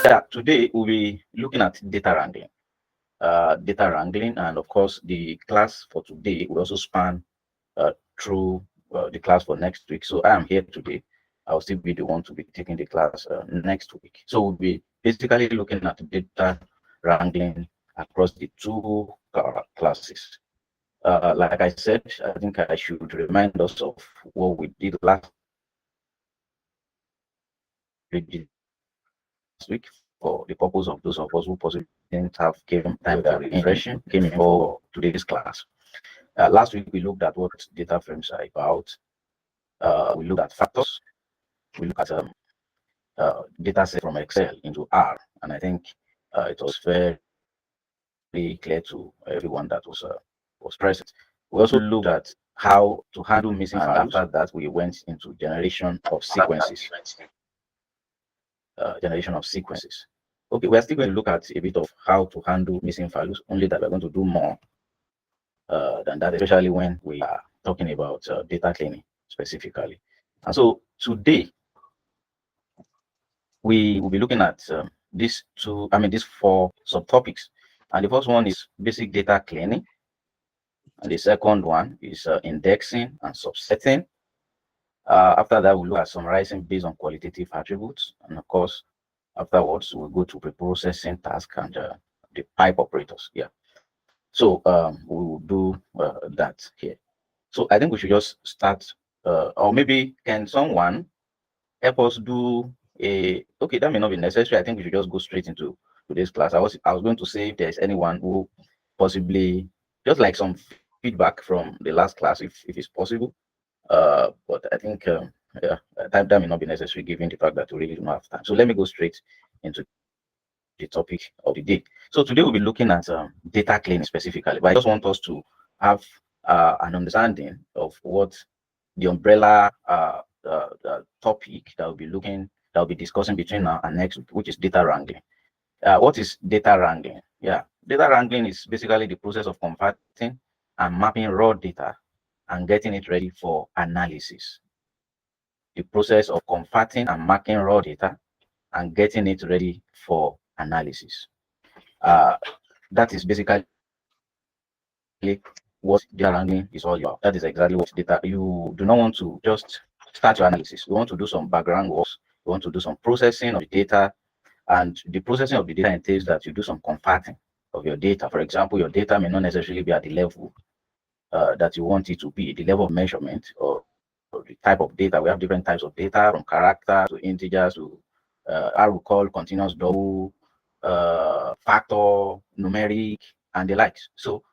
Yeah, today we'll be looking at data wrangling. And of course, the class for today will also span through the class for next week. So I am here today. I'll still be the one to be taking the class next week. So we'll be basically looking at data wrangling across the two classes. Like I said, I think I should remind us of what we did last week for the purpose of those of us who possibly didn't have given time for refreshing came in for today's class. Last week we looked at what data frames are about. We looked at factors. We looked at data set from Excel into R, and I think it was very clear to everyone that was present. We also looked at how to handle missing values. After that, we went into generation of sequences. Okay, we're still going to look at a bit of how to handle missing values, only that we're going to do more than that, especially when we are talking about data cleaning specifically. And so today, we will be looking at these four subtopics. And the first one is basic data cleaning. And the second one is indexing and subsetting. After that, we'll look at summarizing based on qualitative attributes. And of course, afterwards, we'll go to pre-processing task and the pipe operators. Yeah. So we will do that here. So I think we should just start, or maybe can someone help us do okay, that may not be necessary. I think we should just go straight into today's class. I was going to say if there's anyone who possibly just like some feedback from the last class, if it's possible. But I think yeah, that may not be necessary given the fact that we really don't have time. So let me go straight into the topic of the day. So today we'll be looking at data cleaning specifically, but I just want us to have an understanding of what the umbrella topic that we'll be discussing between now and next week, which is data wrangling. What is data wrangling? Yeah, data wrangling is basically the process of converting and mapping raw data and getting it ready for analysis. The process of converting and marking raw data and getting it ready for analysis. That is basically what data wrangling is all about. That is exactly what data. You do not want to just start your analysis. You want to do some background works. You want to do some processing of the data, and the processing of the data entails that you do some converting of your data. For example, your data may not necessarily be at the level that you want it to be, the level of measurement or the type of data. We have different types of data, from character to integers to I will call continuous, double, factor, numeric, and the likes. So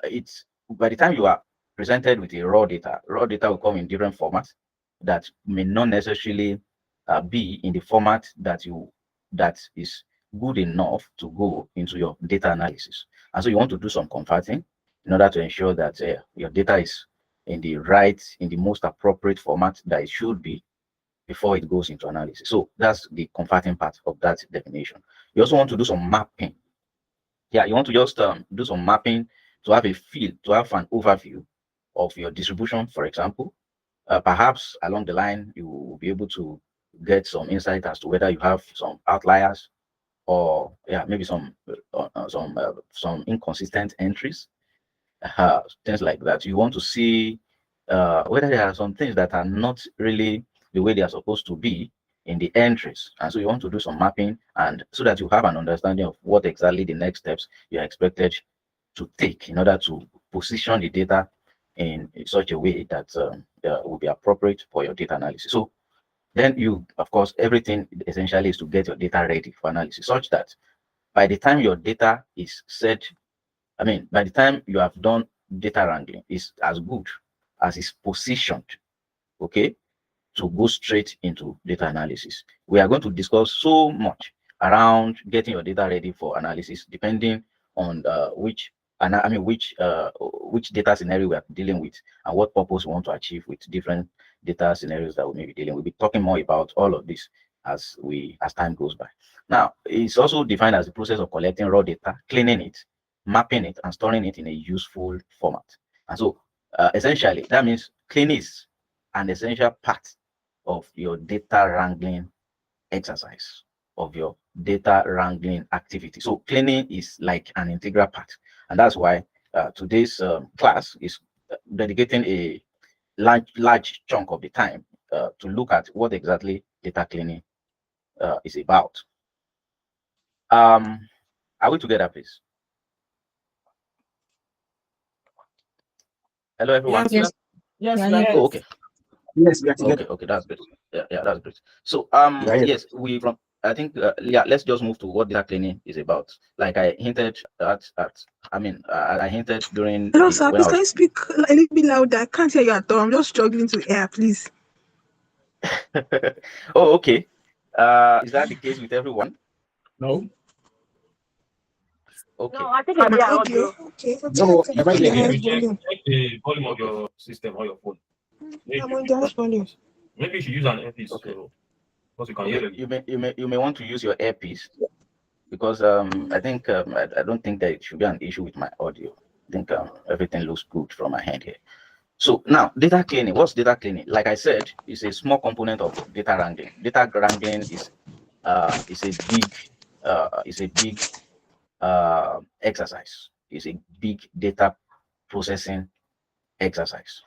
it's by the time you are presented with a raw data will come in different formats that may not necessarily be in the format that is good enough to go into your data analysis. And so you want to do some converting in order to ensure that your data is in the most appropriate format that it should be before it goes into analysis. So that's the converting part of that definition. You also want to do some mapping. Yeah, you want to just do some mapping to have a feel, to have an overview of your distribution, for example. Perhaps along the line, you will be able to get some insight as to whether you have some outliers or maybe some inconsistent entries, things like that. You want to see whether there are some things that are not really the way they are supposed to be in the entries, and so you want to do some mapping, and so that you have an understanding of what exactly the next steps you are expected to take in order to position the data in such a way that will be appropriate for your data analysis. So then you, of course, everything essentially is to get your data ready for analysis, such that by the time your data is set, by the time you have done data wrangling, is as good as is positioned, okay, to go straight into data analysis. We are going to discuss so much around getting your data ready for analysis, depending on which data scenario we are dealing with and what purpose we want to achieve with different data scenarios that we may be dealing with. We'll be talking more about all of this as time goes by. Now, it's also defined as the process of collecting raw data, cleaning it, mapping it, and storing it in a useful format. And so essentially, that means cleaning is an essential part of your data wrangling exercise, of your data wrangling activity. So cleaning is like an integral part, and that's why today's class is dedicating a large chunk of the time to look at what exactly data cleaning is about. Are we together, please? Hello, everyone. Yes. Oh, okay. Yes, we are together. Okay, that's great. Yeah, that's great. So, Right. yes, I think, yeah, let's just move to what data cleaning is about. Like I hinted I hinted during Hello, the sir. when I Please, can was. you speak a little bit louder? I can't hear you at all. I'm just struggling to hear, please. Oh, okay. Is that the case with everyone? No. Okay. No, I think it's the audio. Okay. No, Okay. you're right there. Highest volume. Check the volume of your system or your phone. I'm on the highest volume. Maybe you should use an earpiece. Okay. So, because you can Okay. hear You may want to use your earpiece, because I think I don't think there should be an issue with my audio. I think everything looks good from my hand here. So now, data cleaning. What's data cleaning? Like I said, it's a small component of data wrangling. Data wrangling is a big exercise. It's a big data processing exercise.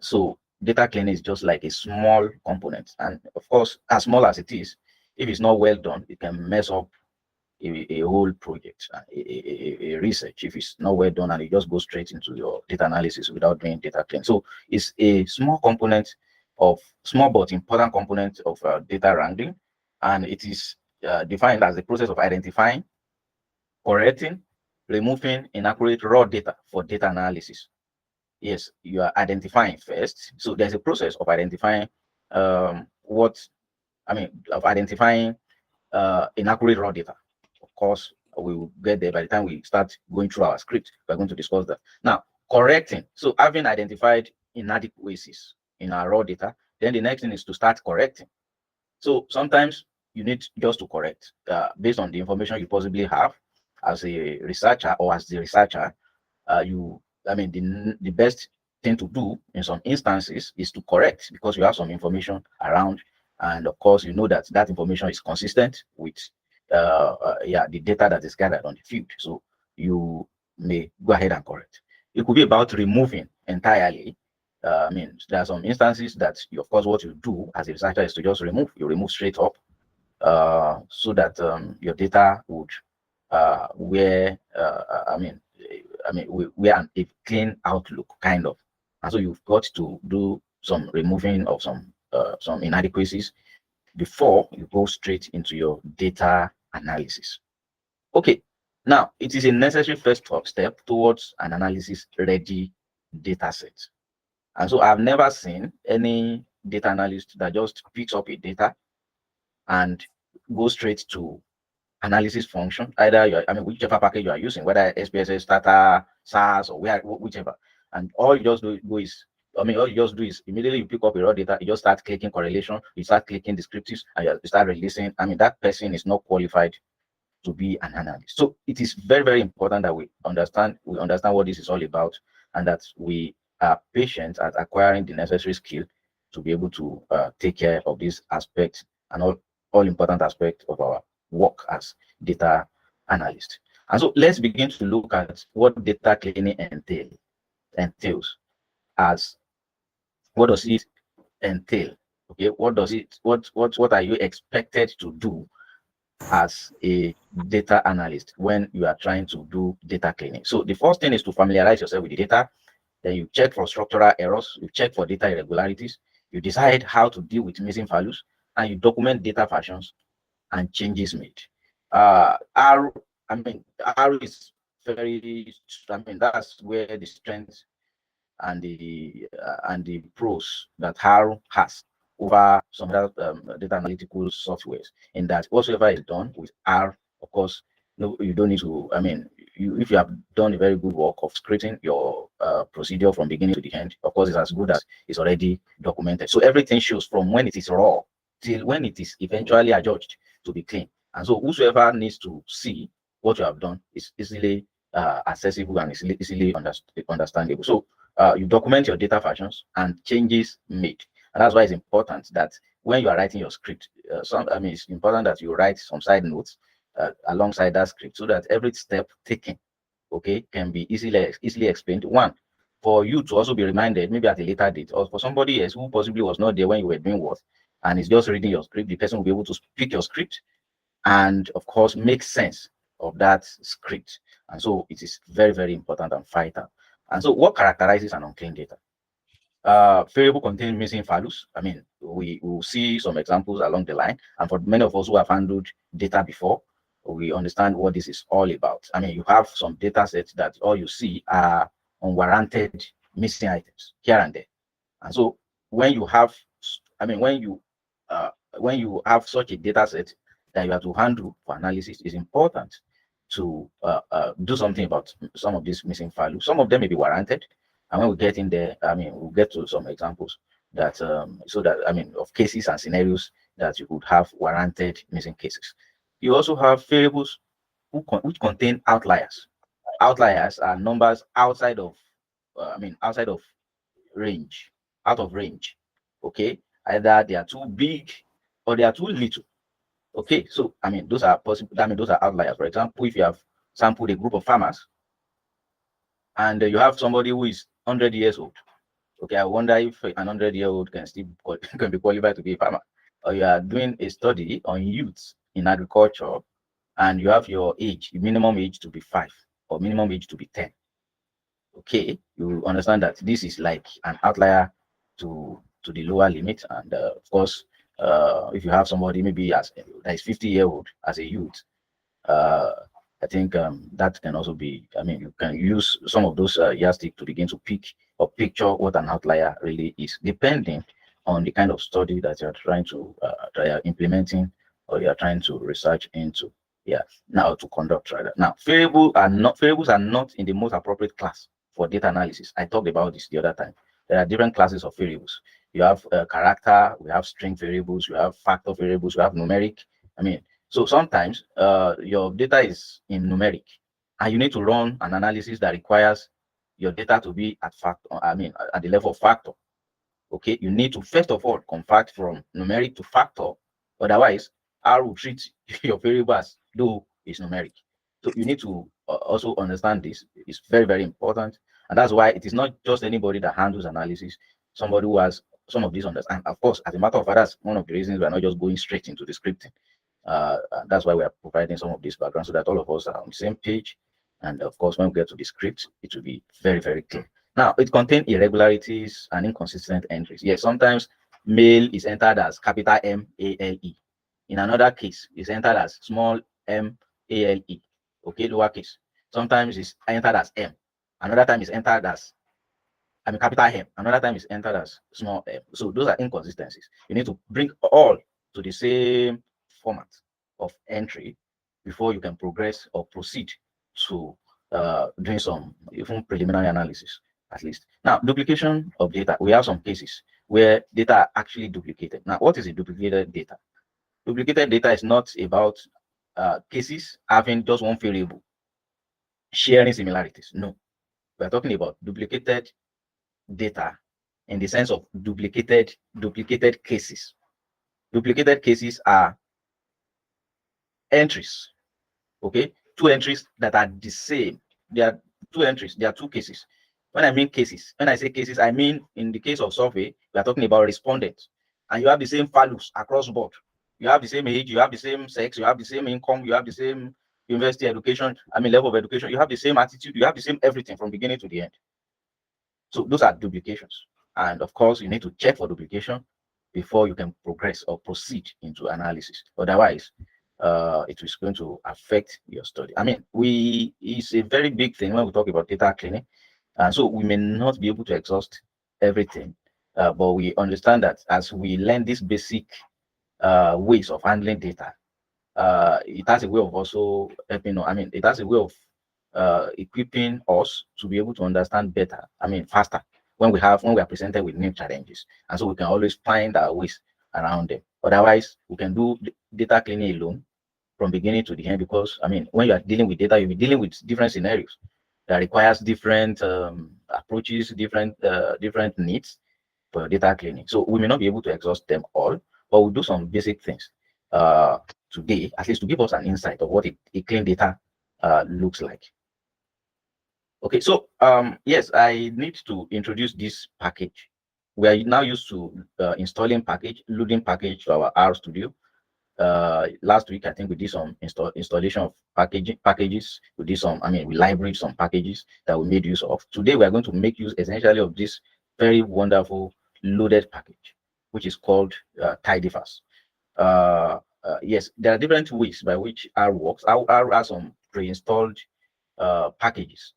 So data cleaning is just like a small component, and of course, as small as it is, if it's not well done, it can mess up a whole project, a research, if it's not well done, and it just goes straight into your data analysis without doing data cleaning. So it's a small but important component of data wrangling, and it is defined as the process of identifying, correcting, removing inaccurate raw data for data analysis. Yes, you are identifying first. So there's a process of identifying of identifying inaccurate raw data. Of course, we will get there by the time we start going through our script. We're going to discuss that. Now, correcting. So having identified inadequacies in our raw data, then the next thing is to start correcting. So sometimes you need just to correct based on the information you possibly have as a researcher or as the researcher. The best thing to do in some instances is to correct, because you have some information around, and of course you know that that information is consistent with the data that is gathered on the field. So you may go ahead and correct. It could be about removing entirely. There are some instances that of course what you do as a researcher is to just remove. You remove straight up, so that your data would wear a clean outlook, kind of. And so you've got to do some removing of some inadequacies before you go straight into your data analysis. Okay, now it is a necessary first step towards an analysis ready data set. And so I've never seen any data analyst that just picks up a data and goes straight to analysis function, either whichever package you are using, whether SPSS, Stata, SAS, or whichever. And all you just do is immediately you pick up your raw data, you just start clicking correlation, you start clicking descriptives, and you start releasing. That person is not qualified to be an analyst. So it is very, very important that we understand what this is all about, and that we are patient at acquiring the necessary skill to be able to take care of these aspects and all important aspects of our work as data analyst. And so let's begin to look at what data cleaning entails. As what does it entail? Okay, what are you expected to do as a data analyst when you are trying to do data cleaning? So the first thing is to familiarize yourself with the data. Then you check for structural errors, you check for data irregularities, you decide how to deal with missing values, and you document data versions and changes made. R is very, that's where the strength and the pros that R has over some other data analytical softwares, in that whatsoever is done with R, of course, no, you don't need to. If you have done a very good work of scripting your procedure from beginning to the end, of course, it's as good as it's already documented. So everything shows from when it is raw till when it is eventually adjudged to be clean. And so whosoever needs to see what you have done is easily accessible and easily understandable. So you document your data versions and changes made. And that's why it's important that when you are writing your script, it's important that you write some side notes alongside that script so that every step taken, okay, can be easily explained. One, for you to also be reminded, maybe at a later date, or for somebody else who possibly was not there when you were doing what, and is just reading your script, the person will be able to speak your script and, of course, make sense of that script. And so it is very, very important and vital. And so what characterizes an unclean data? Variable contain missing values. I mean, we will see some examples along the line. And for many of us who have handled data before, we understand what this is all about. I mean, you have some data sets that all you see are unwarranted missing items here and there. And so when you have, when you have such a data set that you have to handle for analysis, it's important to do something about some of these missing values. Some of them may be warranted, and when we get in there, we'll get to some examples that of cases and scenarios that you could have warranted missing cases. You also have variables which contain outliers. Outliers are numbers outside of outside of range, out of range. Okay, either they are too big or they are too little. Okay, so those are possible. Those are outliers. For example, if you have sampled a group of farmers and you have somebody who is 100 years old. Okay, I wonder if an 100-year-old can still can be qualified to be a farmer. Or you are doing a study on youths in agriculture, and you have your age, minimum age to be 5 or minimum age to be 10. Okay, you understand that this is like an outlier to the lower limit. And of course, if you have somebody maybe that is 50-year-old as a youth, I think that can also be, you can use some of those yardsticks to begin to pick or picture what an outlier really is, depending on the kind of study that you're trying to implementing or you're trying to research into. Yeah, now to conduct rather. Now, variables are not in the most appropriate class for data analysis. I talked about this the other time. There are different classes of variables. You have character, we have string variables, you have factor variables, you have numeric. So sometimes your data is in numeric, and you need to run an analysis that requires your data to be at at the level of factor. Okay, you need to first of all convert from numeric to factor. Otherwise, R will treat your variable as though it's numeric. So you need to also understand this. It's very, very important, and that's why it is not just anybody that handles analysis. Somebody who has some of these understand. Of course, as a matter of fact, that's one of the reasons we are not just going straight into the scripting. That's why we are providing some of this background so that all of us are on the same page. And of course, when we get to the script, it will be very, very clear. Now, it contains irregularities and inconsistent entries. Yes, sometimes male is entered as capital M-A-L-E. In another case, it's entered as small m-A-L-E. Okay, lowercase. Sometimes it's entered as M. Another time it's entered as capital M. Another time it's entered as small m. So those are inconsistencies. You need to bring all to the same format of entry before you can progress or proceed to doing some even preliminary analysis, at least. Now, duplication of data. We have some cases where data are actually duplicated. Now, what is a duplicated data? Duplicated data is not about cases having just one variable sharing similarities. No, we are talking about duplicated data in the sense of duplicated cases. Duplicated cases are entries. Okay, two entries that are the same. There are two entries, there are two cases. When I mean cases, when I say cases, I mean in the case of survey, we are talking about respondents, and you have the same values across board. You have the same age, you have the same sex, you have the same income, you have the same university education, level of education, you have the same attitude, you have the same everything from beginning to the end. So those are duplications. And of course, you need to check for duplication before you can progress or proceed into analysis. Otherwise, it is going to affect your study. It's a very big thing when we talk about data cleaning. And so we may not be able to exhaust everything, but we understand that as we learn these basic ways of handling data, it has a way of also helping. It has a way of equipping us to be able to understand better. Faster when we are presented with new challenges, and so we can always find our ways around them. Otherwise, we can do data cleaning alone from beginning to the end, because when you are dealing with data, you'll be dealing with different scenarios that requires different approaches, different needs. for data cleaning. So we may not be able to exhaust them all, but we'll do some basic things today, at least to give us an insight of what a clean data looks like. Okay, so yes, I need to introduce this package. We are now used to installing package, loading package to our RStudio. Last week, I think we did some installation of packages. We did some, we library some packages that we made use of. Today, we are going to make use essentially of this very wonderful loaded package, which is called tidyverse. Yes, there are different ways by which R works. R has some pre-installed packages.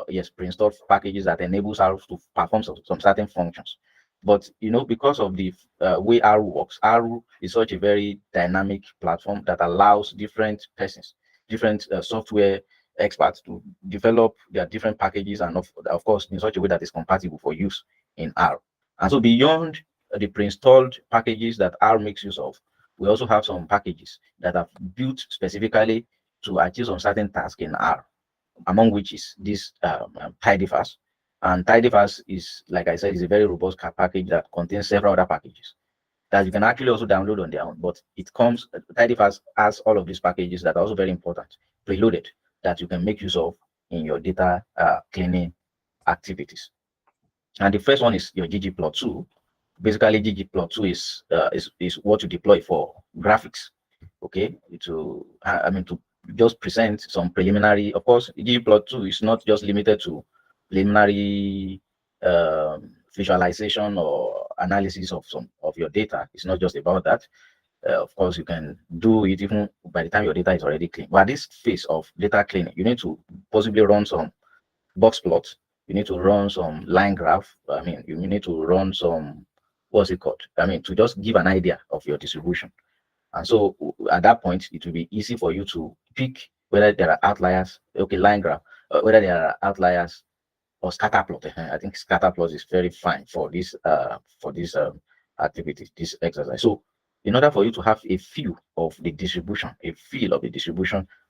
Yes, pre-installed packages that enables R to perform some certain functions. But because of the way R works, R is such a very dynamic platform that allows different persons, different software experts to develop their different packages, and of course in such a way that is compatible for use in R. And so beyond the pre-installed packages that R makes use of, we also have some packages that are built specifically to achieve some certain tasks in R, among which is this tidyverse. And tidyverse is, like I said, is a very robust package that contains several other packages that you can actually also download on their own. But tidyverse has all of these packages that are also very important, preloaded, that you can make use of in your data cleaning activities. And the first one is your ggplot2. Basically, ggplot2 is what you deploy for graphics. Okay, to just present some preliminary. Of course, ggplot2 is not just limited to preliminary visualization or analysis of some of your data. It's not just about that. Of course, you can do it even by the time your data is already clean. But at this phase of data cleaning, you need to possibly run some box plots. You need to run some line graph. You need to run some, what's it called? To just give an idea of your distribution. And so at that point, it will be easy for you to pick whether there are outliers. Okay, line graph, whether there are outliers or scatter plot. I think scatter plot is very fine for this activity, this exercise. So in order for you to have a feel of the distribution,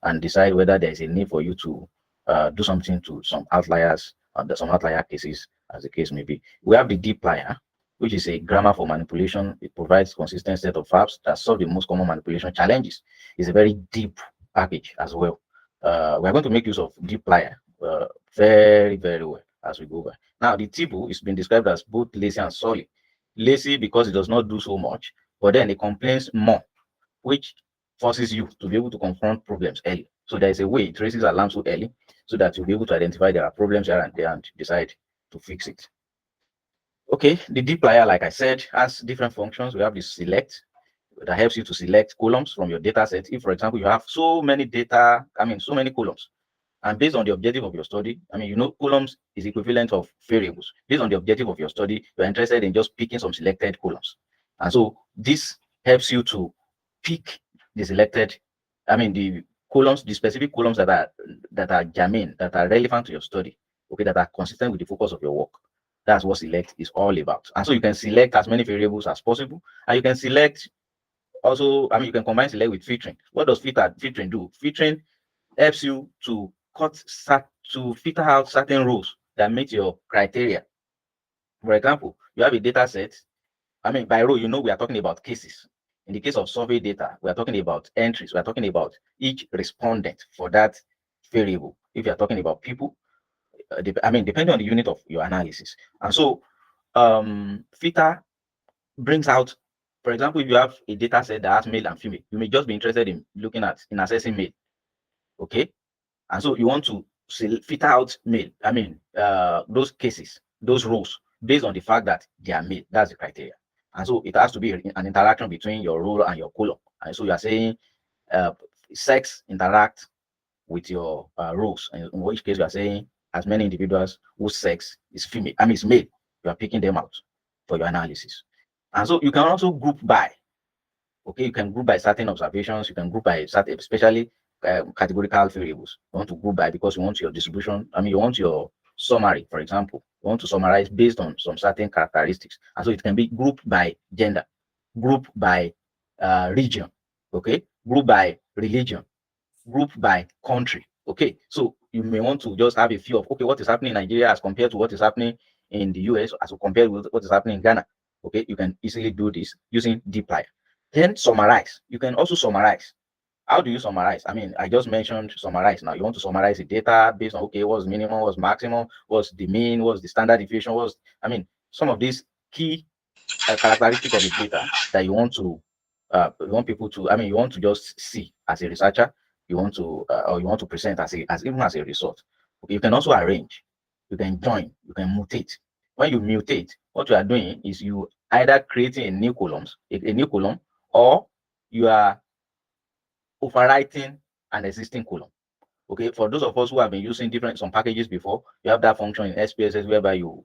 and decide whether there is a need for you to do something to some outliers, some outlier cases, as the case may be, we have the dplyr, which is a grammar for manipulation. It provides consistent set of verbs that solve the most common manipulation challenges. It's a very deep package as well. We're going to make use of dplyr very, very well as we go by. Now, the table is been described as both lazy and solid. Lazy because it does not do so much, but then it complains more, which forces you to be able to confront problems early. So there is a way it raises alarms so early so that you'll be able to identify there are problems here and there and decide to fix it. Okay, the dplyr, like I said, has different functions. We have the select that helps you to select columns from your data set. If, for example, you have so many data, so many columns, and based on the objective of your study, columns is equivalent of variables. Based on the objective of your study, you're interested in just picking some selected columns. And so this helps you to pick the selected, the columns, the specific columns that are germane, that are relevant to your study, okay, that are consistent with the focus of your work. That's what select is all about. And so you can select as many variables as possible, and you can select also, you can combine select with filtering. What does filtering do? Filtering helps you to filter out certain rows that meet your criteria. For example, you have a data set. By row, we are talking about cases. In the case of survey data, we are talking about entries. We are talking about each respondent for that variable. If you are talking about people, depending on the unit of your analysis. And so, filter brings out, for example, if you have a data set that has male and female, you may just be interested in assessing male. Okay. And so you want to filter out male, those cases, those rows, based on the fact that they are male. That's the criteria. And so it has to be an interaction between your row and your column. And so you are saying sex interact with your rows, in which case you are saying as many individuals whose sex is female, it's male, you are picking them out for your analysis. And so you can also group by. Okay, you can group by certain observations. You can group by certain, especially categorical variables. You want to group by because you want your distribution. You want your summary, for example. You want to summarize based on some certain characteristics. And so it can be grouped by gender, group by region, okay, group by religion, group by country. Okay, so you may want to just have a feel of, okay, what is happening in Nigeria as compared to what is happening in the US as compared with what is happening in Ghana. Okay, you can easily do this using dplyr. Then summarize. You can also summarize. How do you summarize? I mean, I just mentioned summarize. Now you want to summarize the data based on, okay, what's minimum, what's maximum, what's the mean, what's the standard deviation, I mean, some of these key characteristic of the data that you want people to, I mean, you want to just see as a researcher, you want to or you want to present as even as a result. Okay, you can also arrange, you can join, you can mutate. When you mutate, what you are doing is you either creating a new column, or you are overwriting an existing column. Okay, for those of us who have been using some packages before, you have that function in SPSS whereby you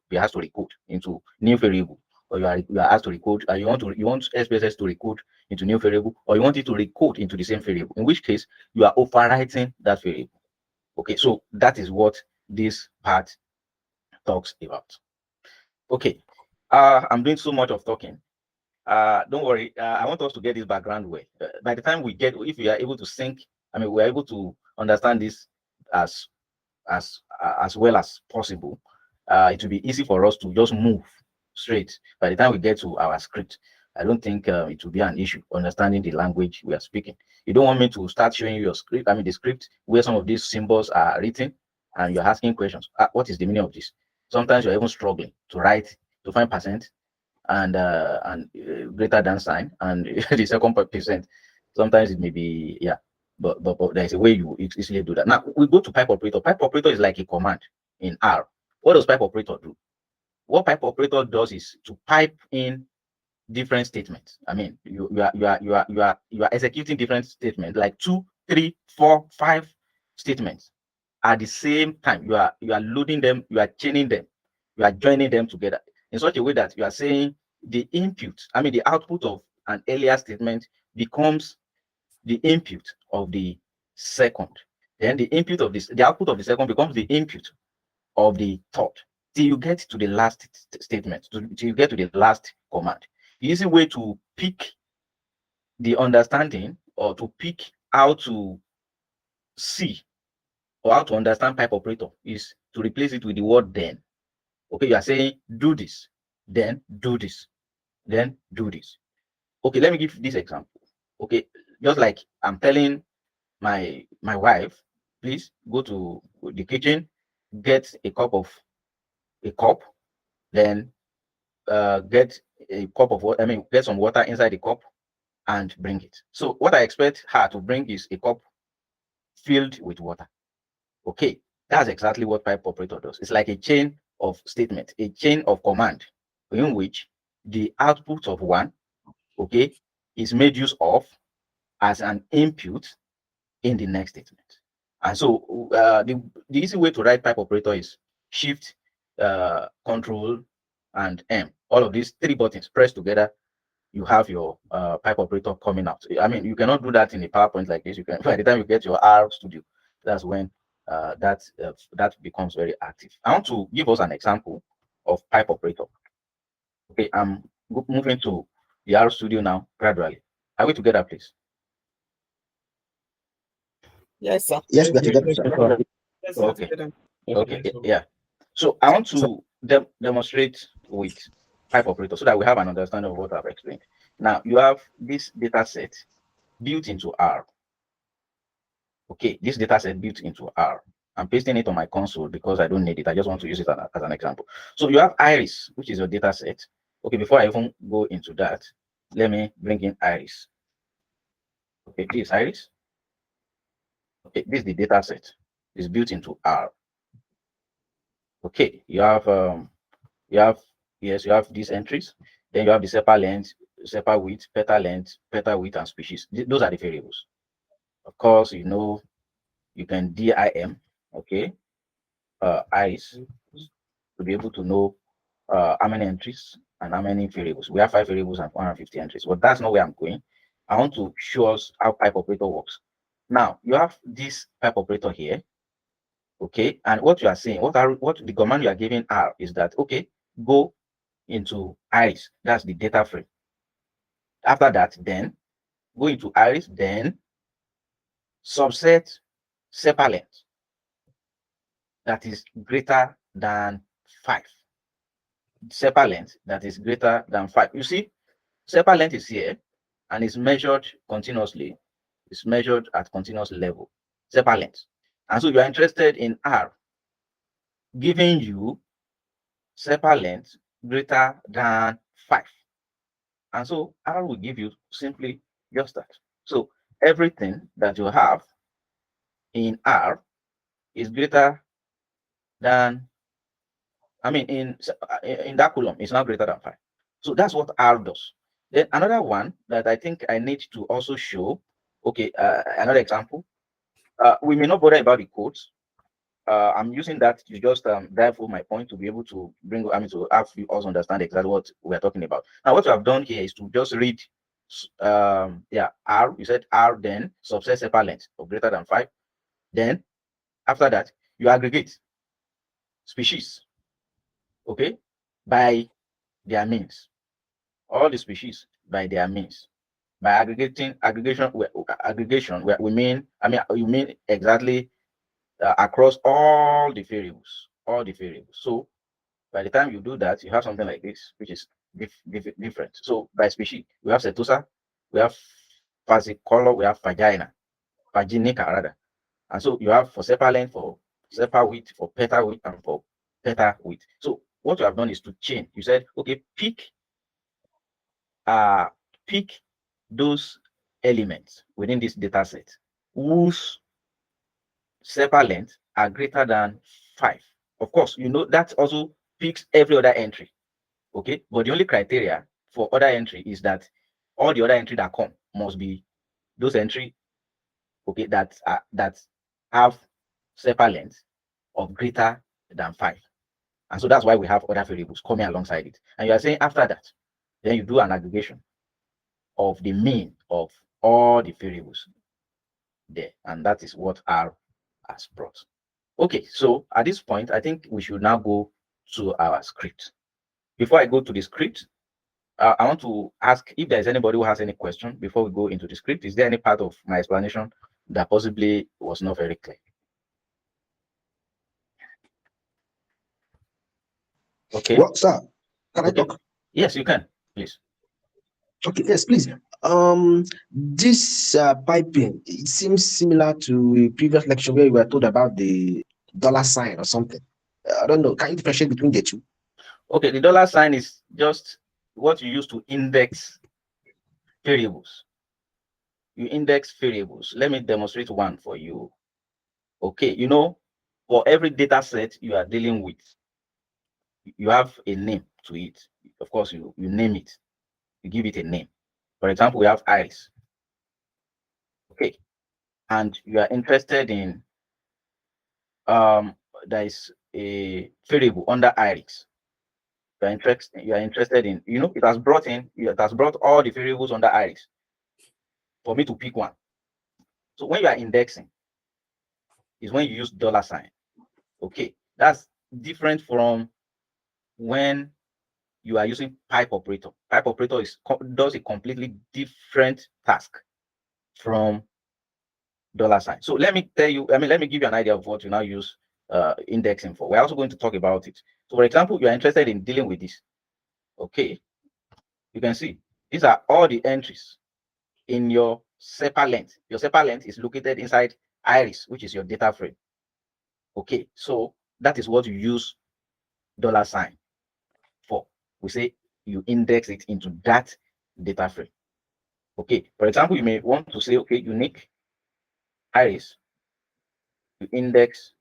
be asked to recode into new variable, or you are asked to recode, you want SPSS to recode into new variable, or you want it to recode into the same variable, in which case you are overwriting that variable. Okay, so that is what this part talks about. Okay, I'm doing so much of talking. Don't worry, I want us to get this background way. By the time if we are able to sync, I mean, we're able to understand this as well as possible, it will be easy for us to just move straight. By the time we get to our script, I don't think it will be an issue understanding the language we are speaking. You don't want me to start showing you your script, I mean the script where some of these symbols are written and you're asking questions. What is the meaning of this? Sometimes you're even struggling to find percent and greater than sign and the second percent. Sometimes it may be, yeah, but there's a way you easily do that. Now we go to pipe operator. Pipe operator is like a command in R. What does pipe operator do? What pipe operator does is to pipe in different statements. I mean, you are executing different statements, like 2, 3, 4, 5 statements at the same time. You are loading them, you are chaining them, you are joining them together in such a way that you are saying the input, I mean the output of an earlier statement becomes the input of the second. Then the output of the second becomes the input of the third, till you get to the last statement, till you get to the last command. The easy way to pick the understanding, or to pick how to see or how to understand pipe operator, is to replace it with the word then. Okay, you are saying do this, then do this, then do this. Okay, let me give this example. Okay, just like I'm telling my wife, please go to the kitchen, get a cup, then get a cup of water, I mean get some water inside the cup and bring it. So what I expect her to bring is a cup filled with water. Okay, that's exactly what pipe operator does. It's like a chain of statement, a chain of command, in which the output of one, okay, is made use of as an input in the next statement. And so the easy way to write pipe operator is shift, control, and M. All of these 3 buttons pressed together, you have your pipe operator coming out. I mean, you cannot do that in a PowerPoint like this. You can, by the time you get your R Studio, that's when that becomes very active. I want to give us an example of pipe operator. Okay, I'm moving to the R Studio now gradually. Are we together, please? Yes, sir. Yes, we are together, sir. Yes, Okay. together. Okay, yeah. So I want to demonstrate with pipe operator so that we have an understanding of what I've explained. Now you have this data set built into R. Okay, this data set built into R. I'm pasting it on my console because I don't need it. I just want to use it as an example. So you have iris, which is your data set. Okay, before I even go into that, let me bring in iris. Okay, this is iris. Okay, this is the data set. It's built into R. Okay, you have these entries. Then you have the separ length, separ width, petal length, petal width, and species. Those are the variables. Of course, you can DIM, okay, iris, to be able to know how many entries and how many variables. We have 5 variables and 150 entries, but that's not where I'm going. I want to show us how pipe operator works. Now you have this pipe operator here, okay, and what you are saying, what the command you are giving R is that, okay, go into iris, that's the data frame. After that, then go into iris, then subset separ length that is greater than 5. separ length that is greater than 5. You see, separ length is here and is measured continuously. It's measured at continuous level, separ length. And so you are interested in R, giving you separ length greater than 5. And so R will give you simply just that. So everything that you have in R is greater than, I mean, in that column, it's not greater than 5. So that's what R does. Then another one that I think I need to also show, okay, another example. We may not bother about the codes. I'm using that to just dive home my point to be able to bring, I mean, to have you also understand exactly what we're talking about. Now, what we have done here is to just read, yeah, R, you said R, then subset separ length of greater than 5. Then after that, you aggregate species, okay, by their means. All the species by their means. By aggregation, we mean, I mean, you mean exactly across all the variables, So by the time you do that, you have something like this, which is different. So by species, we have setosa, we have fascicolor, we have vaginica rather. And so you have for separ length, for separ width, for petal width, and for petal width. So what you have done is to chain. You said, okay, pick those elements within this data set whose separ length are greater than 5. Of course, you know that also picks every other entry. Okay, but the only criteria for other entry is that all the other entry that come must be those entry, okay, that have separ length of greater than 5. And so that's why we have other variables coming alongside it. And you are saying after that, then you do an aggregation of the mean of all the variables there, and that is what R has brought. Okay, so at this point, I think we should now go to our script. Before I go to the script, I want to ask if there's anybody who has any question before we go into the script. Is there any part of my explanation that possibly was not very clear? Okay. Well, sir, can I Okay. talk? Yes, you can, please. Okay, yes, please. This piping, it seems similar to a previous lecture where we were told about the dollar sign or something. I don't know. Can you differentiate between the two? Okay, the dollar sign is just what you use to index variables. You index variables. Let me demonstrate one for you. Okay, you know, for every data set you are dealing with, you have a name to it. Of course, you name it. You give it a name. For example, we have iris. Okay, and you are interested in there is a variable under iris. You are interested in, you know, it has brought all the variables under iris for me to pick one. So when you are indexing, is when you use dollar sign. Okay, that's different from when you are using pipe operator. Pipe operator does a completely different task from dollar sign. So let me tell you, let me give you an idea of what you now use indexing for. We're also going to talk about it. So for example, you are interested in dealing with this. Okay, you can see these are all the entries in your separ length. Your separ length is located inside iris, which is your data frame. Okay, so that is what you use dollar sign for. We say you index it into that data frame. Okay, for example, you may want to say, okay, unique iris, you index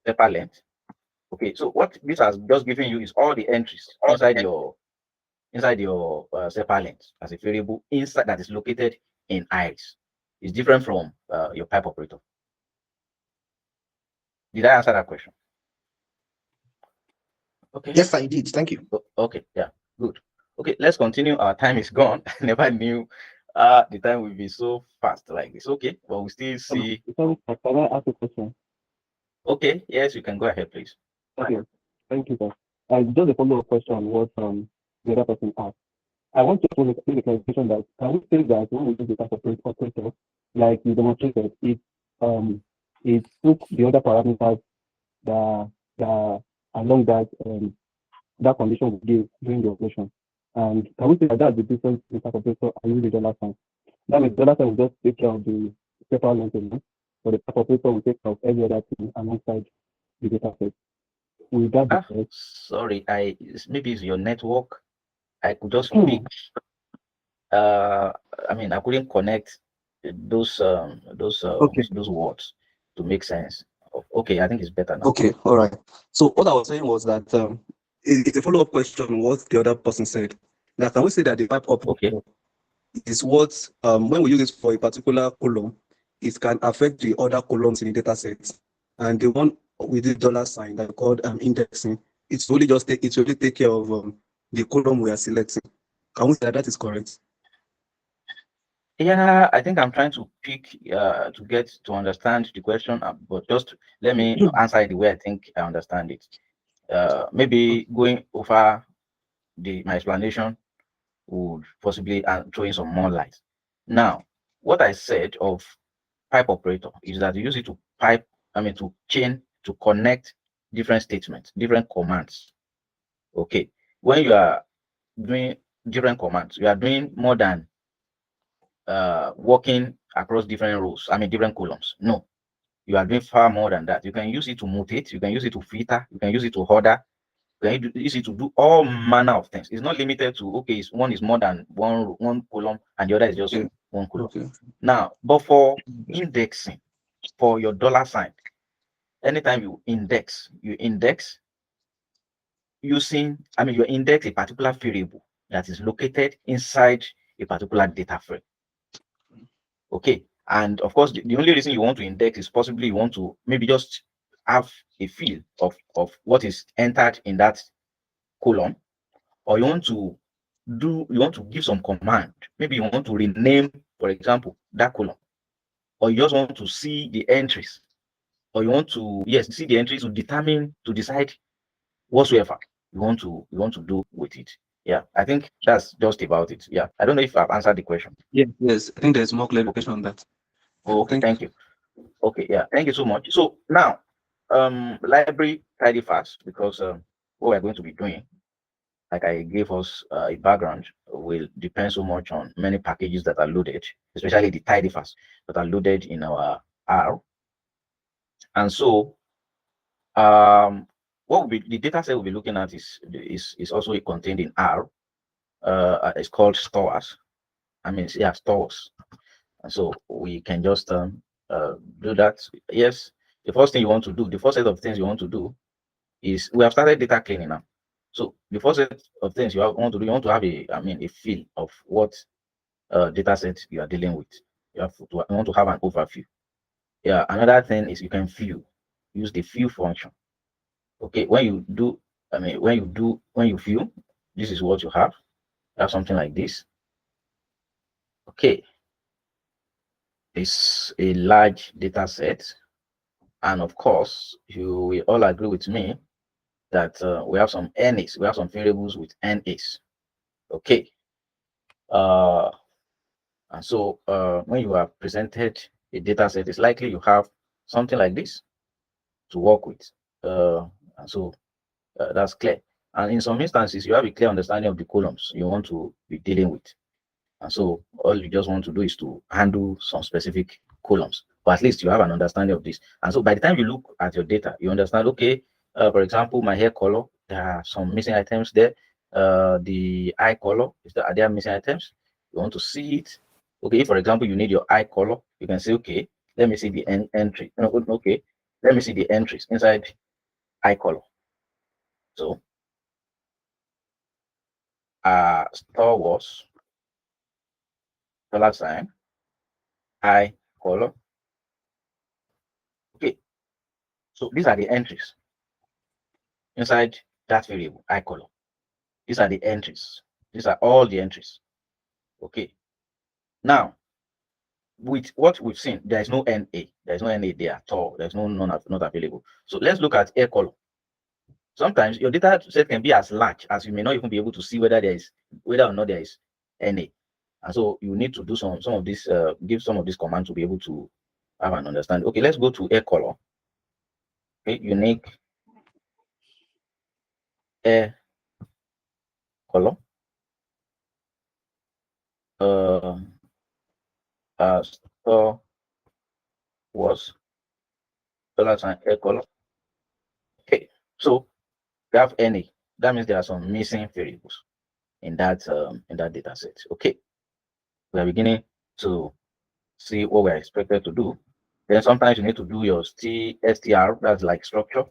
separ length. Okay, so what this has just given you is all the entries inside your separ length as a variable inside that is located in iris. It's different from your pipe operator. Did I answer that question? Okay. Yes, I did. Thank you. Okay, yeah, good. Okay, let's continue. Our time is gone. I never knew the time will be so fast like this. Okay, but we still see. Can I ask a question? Okay, yes, you can go ahead, please. Okay, thank you, sir. Just a follow-up question on what the other person asked. I want to make a clarification that can we say that when we use data operator, like you demonstrated, it took the other parameters that along that that condition we give during the operation. And can we say that that's the difference in type operator and use the dollar sign? That means dollar sign will just take care of the paper length alone, but the type operator will take care of every other thing alongside the data set. Will that be correct? Sorry, maybe it's your network. I could just pick. I mean, I couldn't connect those words to make sense. Okay, I think it's better now. Okay, all right. So what I was saying was that it's a follow-up question on what the other person said. Now, can we say that the pipe operator is what when we use it for a particular column, it can affect the other columns in the data set, and the one with the dollar sign that called indexing, it's only take care of the column we are selecting. Can we say that is correct? Yeah, I think I'm trying to pick to get to understand the question, but just let me answer it the way I think I understand it. Maybe going over my explanation would possibly throw in some more light. Now, what I said of pipe operator is that you use it to to chain, to connect different statements, different commands. Okay, when you are doing different commands, you are doing more than working across different rows, different columns. No, you are doing far more than that. You can use it to mutate, you can use it to filter, you can use it to order, you can use it to do all manner of things. It's not limited to, okay, one is more than one column and the other is just one column. Okay. Now, but for indexing, for your dollar sign, anytime you index using, you index a particular variable that is located inside a particular data frame. Okay, and of course, the only reason you want to index is possibly you want to maybe just have a feel of what is entered in that column, or you want to give some command. Maybe you want to rename, for example, that column, or you just want to see the entries, or you want to see the entries to decide whatsoever you want to do with it. Yeah, I think that's just about it. Yeah, I don't know if I've answered the question. Yes, I think there's more clarification on that. Okay, thank you. Okay, yeah, thank you so much. So now, library tidy fast, because what we're going to be doing, like I gave us a background, will depend so much on many packages that are loaded, especially the tidy fast that are loaded in our R. And so, what will be the data set we'll be looking at is also contained in R. It's called stores. Stores. And so we can just do that. Yes, the first thing you want to do, the first set of things you want to do is, we have started data cleaning now. So the first set of things you want to have a feel of what data set you are dealing with. You want to have an overview. Yeah, another thing is you can view, use the view function. Okay, when you view, this is what you have. You have something like this. Okay, it's a large data set, and of course you will all agree with me that we have some NAs, we have some variables with NAs. Okay, and so when you are presented a data set, it's likely you have something like this to work with, and so that's clear. And in some instances, you have a clear understanding of the columns you want to be dealing with. And so all you just want to do is to handle some specific columns, but at least you have an understanding of this. And so by the time you look at your data, you understand, okay, for example, my hair color, there are some missing items there. The eye color, are there missing items? You want to see it. Okay, if, for example, you need your eye color, you can say, okay, let me see the entry. No, okay, let me see the entries inside eye color. So store was $sign eye color. Okay, so these are the entries inside that variable eye color. These are the entries. These are all the entries. Okay, now with what we've seen, there is no NA. There is no NA there at all. There's not available. So let's look at air color. Sometimes your data set can be as large as you may not even be able to see whether or not there is NA. And so you need to do some of this, give some of these commands to be able to have an understanding. Okay, let's go to air color. Okay, unique air column. Store was $sign a column. Okay, so we have any. That means there are some missing variables in that data set. Okay, we are beginning to see what we're expected to do. Then sometimes you need to do your str, that's like structure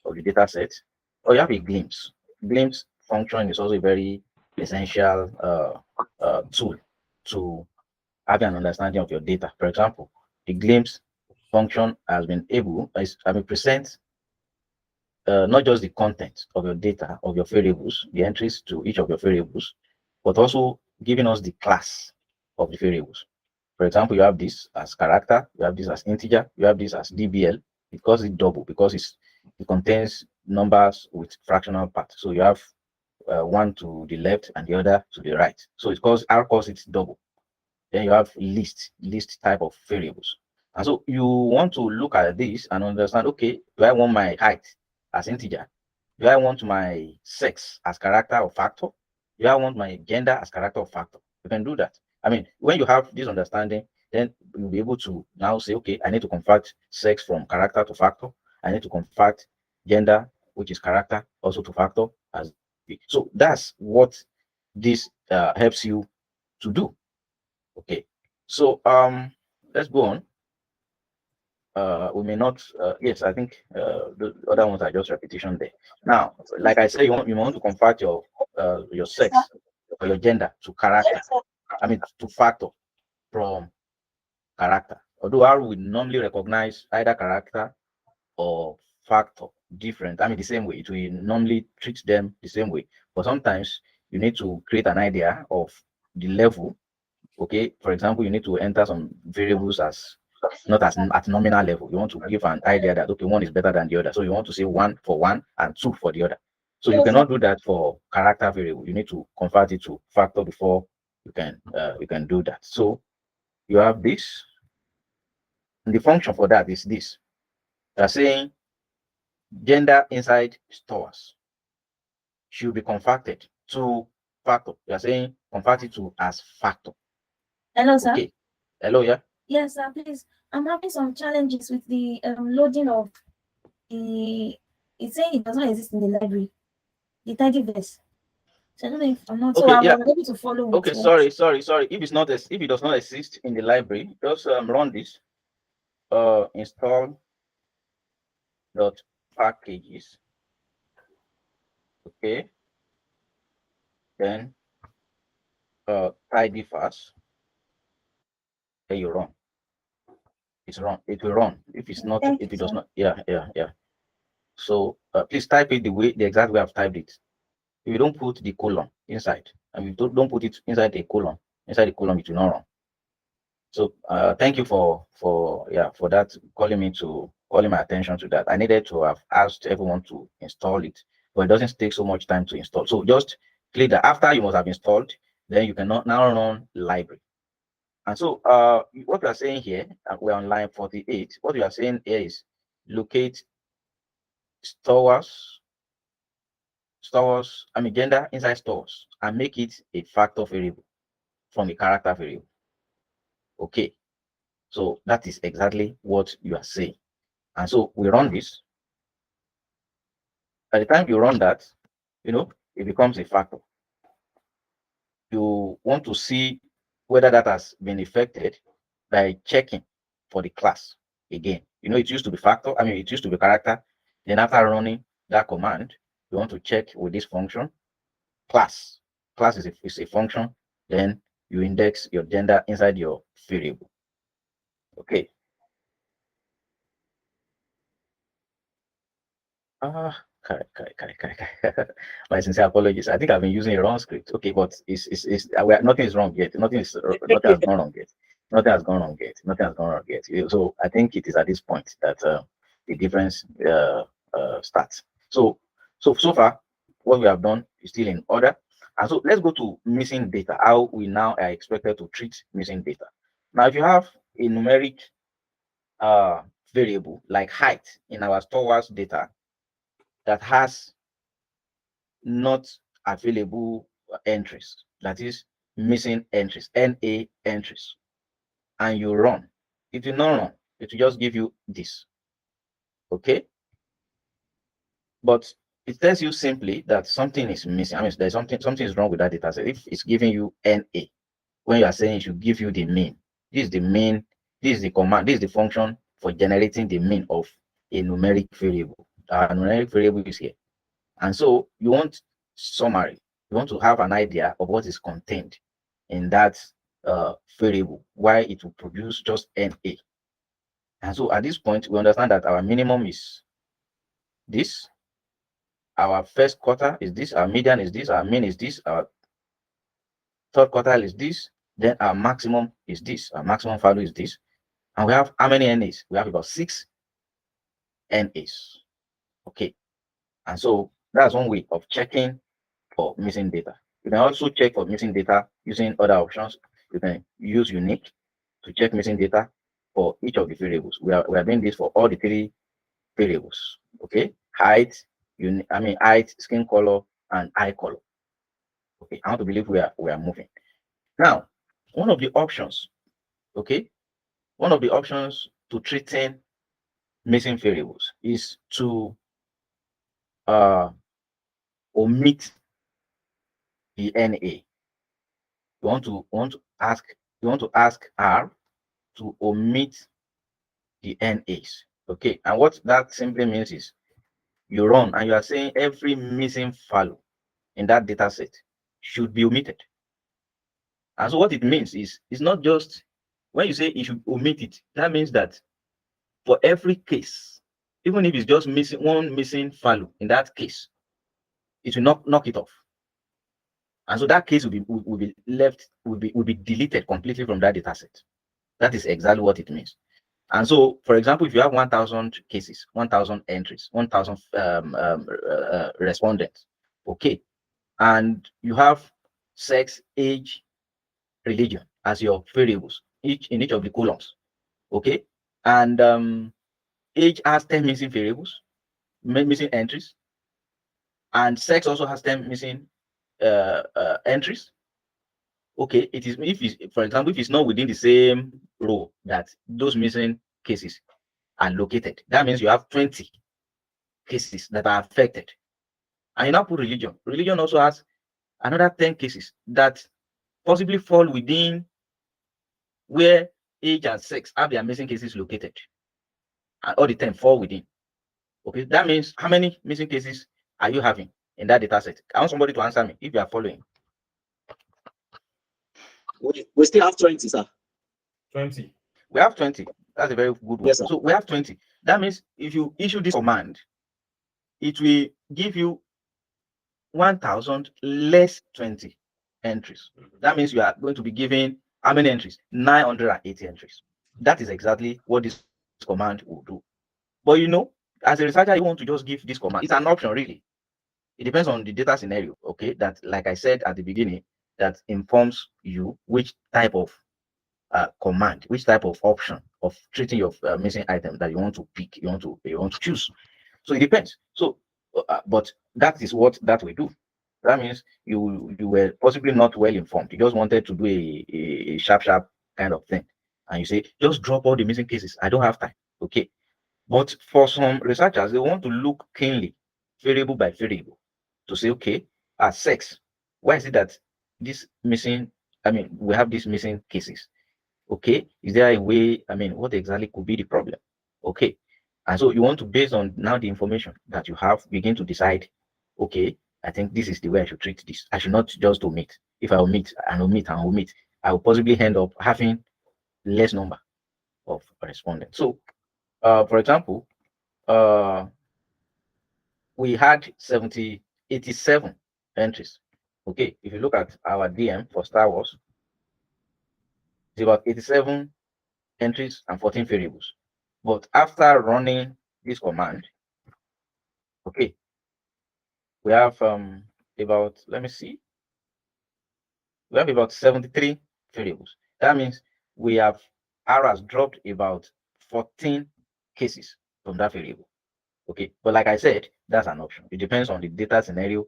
of the data set, or you have a glimpse. Glimpse function is also a very essential tool to have an understanding of your data. For example, the glimpse function has been present not just the content of your data, of your variables, the entries to each of your variables, but also giving us the class of the variables. For example, you have this as character, you have this as integer, you have this as DBL, because it's double, because it contains numbers with fractional part. So you have one to the left and the other to the right. So it's calls it's double. Then you have list type of variables. And so you want to look at this and understand, okay, do I want my height as integer? Do I want my sex as character or factor? Do I want my gender as character or factor? You can do that. I mean, when you have this understanding, then you'll be able to now say, okay, I need to convert sex from character to factor. I need to convert gender, which is character, also to factor. So that's what this helps you to do. Okay, so let's go on. We may not. Yes, I think the other ones are just repetition there. Now, like I said, you want to convert your sex or your gender to character. I mean to factor from character. Although I would normally recognize either character or factor different. I mean the same way. It will normally treat them the same way. But sometimes you need to create an idea of the level. Okay, for example, you need to enter some variables as not as at nominal level. You want to give an idea that okay, one is better than the other. So you want to say 1 for one and 2 for the other. So you cannot do that for character variable. You need to convert it to factor before you can do that. So you have this, and the function for that is this. They are saying gender inside stores should be converted to factor. You are saying convert it to as factor. Hello, sir. Okay. Hello, yeah. Yes, sir. Please, I'm having some challenges with the loading of the. It's saying it does not exist in the library. The tidyverse. So I don't know if I'm not. Okay, so I'm yeah. able to follow. Okay, sorry. If it does not exist in the library, just run this. Install dot packages. Okay. Then tidy fast. Then you run. It's run. It will run. If it's not, if it does not, yeah. So please type it the exact way I've typed it. If you don't put the colon inside, and if you don't put it inside the colon, it will not run. So thank you for that, calling my attention to that. I needed to have asked everyone to install it, but it doesn't take so much time to install. So just click that. After you must have installed, then you can now run library. And so what we are saying here, we're on line 48. What we are saying here is locate stores, gender inside stores, and make it a factor variable from a character variable. Okay, so that is exactly what you are saying. And so we run this. By the time you run that, it becomes a factor. You want to see whether that has been affected by checking for the class again. It used to be factor, it used to be character. Then after running that command, you want to check with this function, class. Class is a function. Then you index your gender inside your variable. Okay. My sincere apologies. I think I've been using a wrong script. Okay, but nothing is wrong yet. Nothing has gone wrong yet. Nothing has gone wrong yet. So I think it is at this point that the difference starts. So far, what we have done is still in order. And so let's go to missing data. How we now are expected to treat missing data. Now, if you have a numeric variable like height in our stores data that has not available entries, that is missing entries, NA entries, and you run, it will not run. It will just give you this. Okay. But it tells you simply that something is missing. I mean, there's something is wrong with that data set. If it's giving you NA, when you are saying it should give you the mean, this is the mean, this is the command, this is the function for generating the mean of a numeric variable. Our numeric variable is here. And so you want summary, you want to have an idea of what is contained in that variable, why it will produce just NA. And so at this point, we understand that our minimum is this, our first quarter is this, our median is this, our mean is this, our third quartile is this, then our maximum is this, our maximum value is this. And we have how many NAs? We have about 6 NAs. Okay. And so that's one way of checking for missing data. You can also check for missing data using other options. You can use unique to check missing data for each of the variables. We are doing this for all the 3 variables. Okay, height, height, skin color, and eye color. Okay, I want to believe we are moving. Now, one of the options, okay, one of the options to treating missing variables is to omit the NA. You want to ask R to omit the NAs. Okay, and what that simply means is you run and you are saying every missing value in that data set should be omitted. And so what it means is, it's not just when you say you should omit it, that means that for every case, even if it's just missing one missing value in that case, it will knock it off. And so that case will be deleted completely from that data set. That is exactly what it means. And so, for example, if you have 1,000 cases, 1,000 entries, 1,000 respondents, okay, and you have sex, age, religion as your variables, in each of the columns, okay, and age has 10 missing variables, missing entries, and sex also has 10 missing entries. Okay, it is for example, if it's not within the same row that those missing cases are located, that means you have 20 cases that are affected. And you now put religion. Religion also has another 10 cases that possibly fall within where age and sex have their missing cases located, and all the 10 fall within. Okay, that means how many missing cases are you having in that data set? I want somebody to answer me if you are following. We still have 20, sir. 20. We have 20. That's a very good one. Yes, sir. So we have 20. That means if you issue this command, it will give you 1,000 less 20 entries. That means you are going to be given how many entries? 980 entries. That is exactly what this command will do. But you know, as a researcher, you want to just give this command. It's an option, really. It depends on the data scenario, okay? That, like I said at the beginning, that informs you which type of command, which type of option of treating your missing item that you want to pick, you want to choose. So it depends. So, but that is what that will do. That means you were possibly not well informed. You just wanted to do a sharp kind of thing, and you say just drop all the missing cases. I don't have time. Okay, but for some researchers, they want to look keenly, variable by variable, to say, okay, as sex, why is it that this missing? I mean, we have these missing cases. Okay, is there a way? I mean, what exactly could be the problem? Okay, and so you want to, based on now the information that you have, begin to decide, okay, I think this is the way I should treat this. I should not just omit. If I omit and omit and omit, I will possibly end up having less number of respondents. So, for example, we had 87 entries. Okay, if you look at our DM for Star Wars, it's about 87 entries and 14 variables. But after running this command, okay, we have about, let me see, we have about 73 variables. That means we have R has dropped about 14 cases from that variable. Okay, but like I said, that's an option. It depends on the data scenario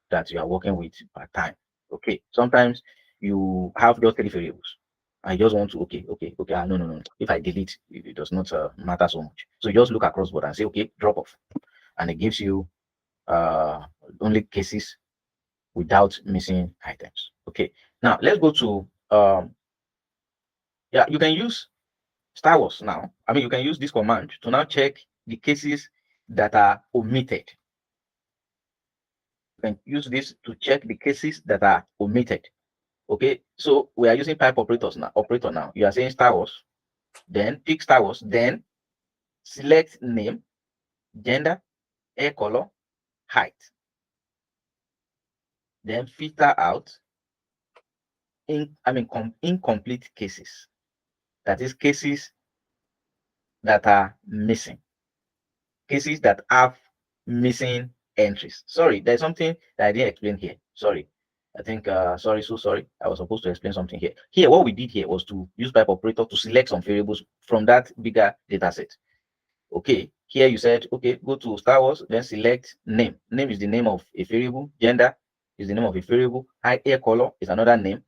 that you are working with per time. Okay, sometimes you have just 3 variables. I just want to no. If I delete, it does not matter so much. So you just look across board and say okay, drop off, and it gives you only cases without missing items. Okay, now let's go to yeah, you can use Star Wars now. I mean, you can use this command to now check the cases that are omitted. You can use this to check the cases that are omitted. Okay, so we are using pipe operators now. Operator now. You are saying Star Wars, then pick Star Wars, then select name, gender, hair color, height. Then filter out incomplete cases. That is cases that are missing. Cases that have missing entries. Sorry, there's something that I didn't explain here. Sorry. I think so sorry. I was supposed to explain something here. Here, what we did here was to use pipe operator to select some variables from that bigger data set. Okay, here you said, okay, go to Star Wars, then select name. Name is the name of a variable, gender is the name of a variable, hair color is another name,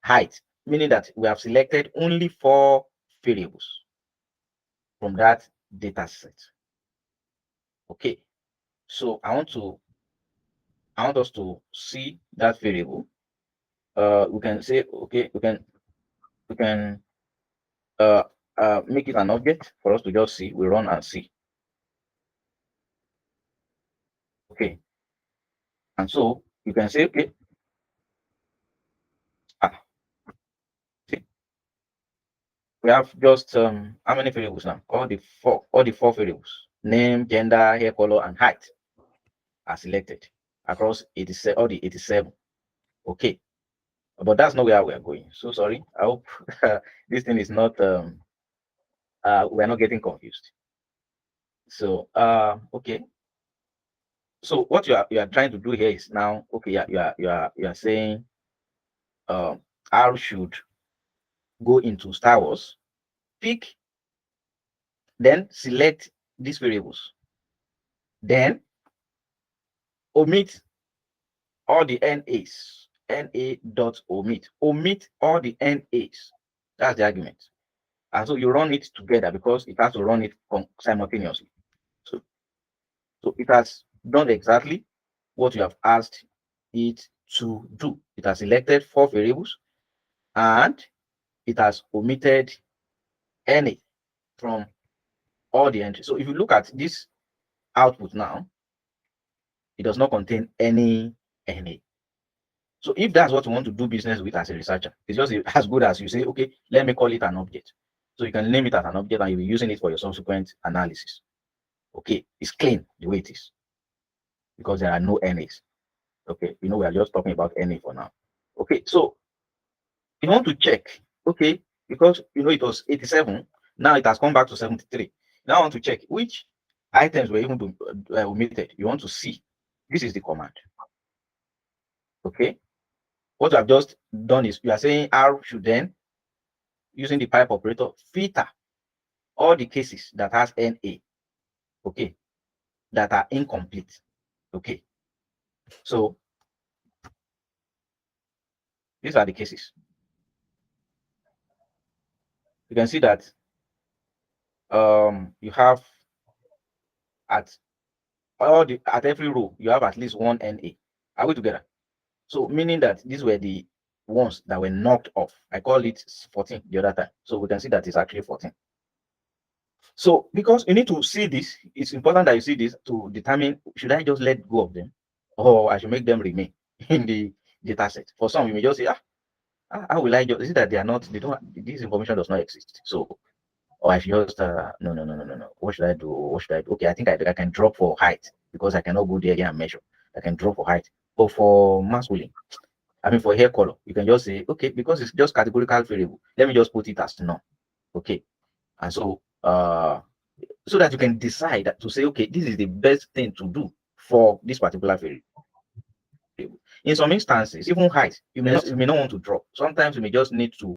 height, meaning that we have selected only 4 variables from that data set. Okay, so I want us to see that variable. We can say, okay, we can make it an object for us to just see. We run and see. Okay, and so you can say, okay, see, we have just how many variables now? All the four variables: name, gender, hair color, and height are selected across 87, all the 87. Okay, but that's not where we are going. So sorry. I hope this thing is not we're not getting confused. So okay. So what you are trying to do here is now, okay, you are saying R should go into Star Wars, pick, then select these variables, then omit all the NAs, NA dot omit all the NAs. That's the argument. And so you run it together because it has to run it simultaneously. So it has done exactly what you have asked it to do. It has selected 4 variables and it has omitted any from all the entries. So if you look at this output now, it does not contain any NA. So if that's what you want to do business with as a researcher, it's just as good as you say, okay, let me call it an object. So you can name it as an object and you'll be using it for your subsequent analysis. Okay, it's clean the way it is because there are no NAs. Okay, we are just talking about NA for now. Okay, so you want to check, okay, because it was 87, now it has come back to 73. Now I want to check which items were even omitted. You want to see. This is the command. Okay, what I've just done is you are saying R should then, using the pipe operator, filter all the cases that has NA, okay, that are incomplete. Okay, so these are the cases. You can see that you have at every row you have at least 1 NA. Are we together? So meaning that these were the ones that were knocked off. I call it 14 the other time. So we can see that it's actually 14. So because you need to see this, it's important that you see this to determine, should I just let go of them or I should make them remain in the data set. For some, you may just say, how will I just, is it that this information does not exist? So, or I should just, no. What should I do? Okay, I think I can drop for height because I cannot go there again and measure. I can drop for height. But for masculine, for hair color, you can just say, okay, because it's just categorical variable, let me just put it as none. Okay. And so so that you can decide to say, okay, this is the best thing to do for this particular variable. In some instances, even height, you may not want to drop. Sometimes you may just need to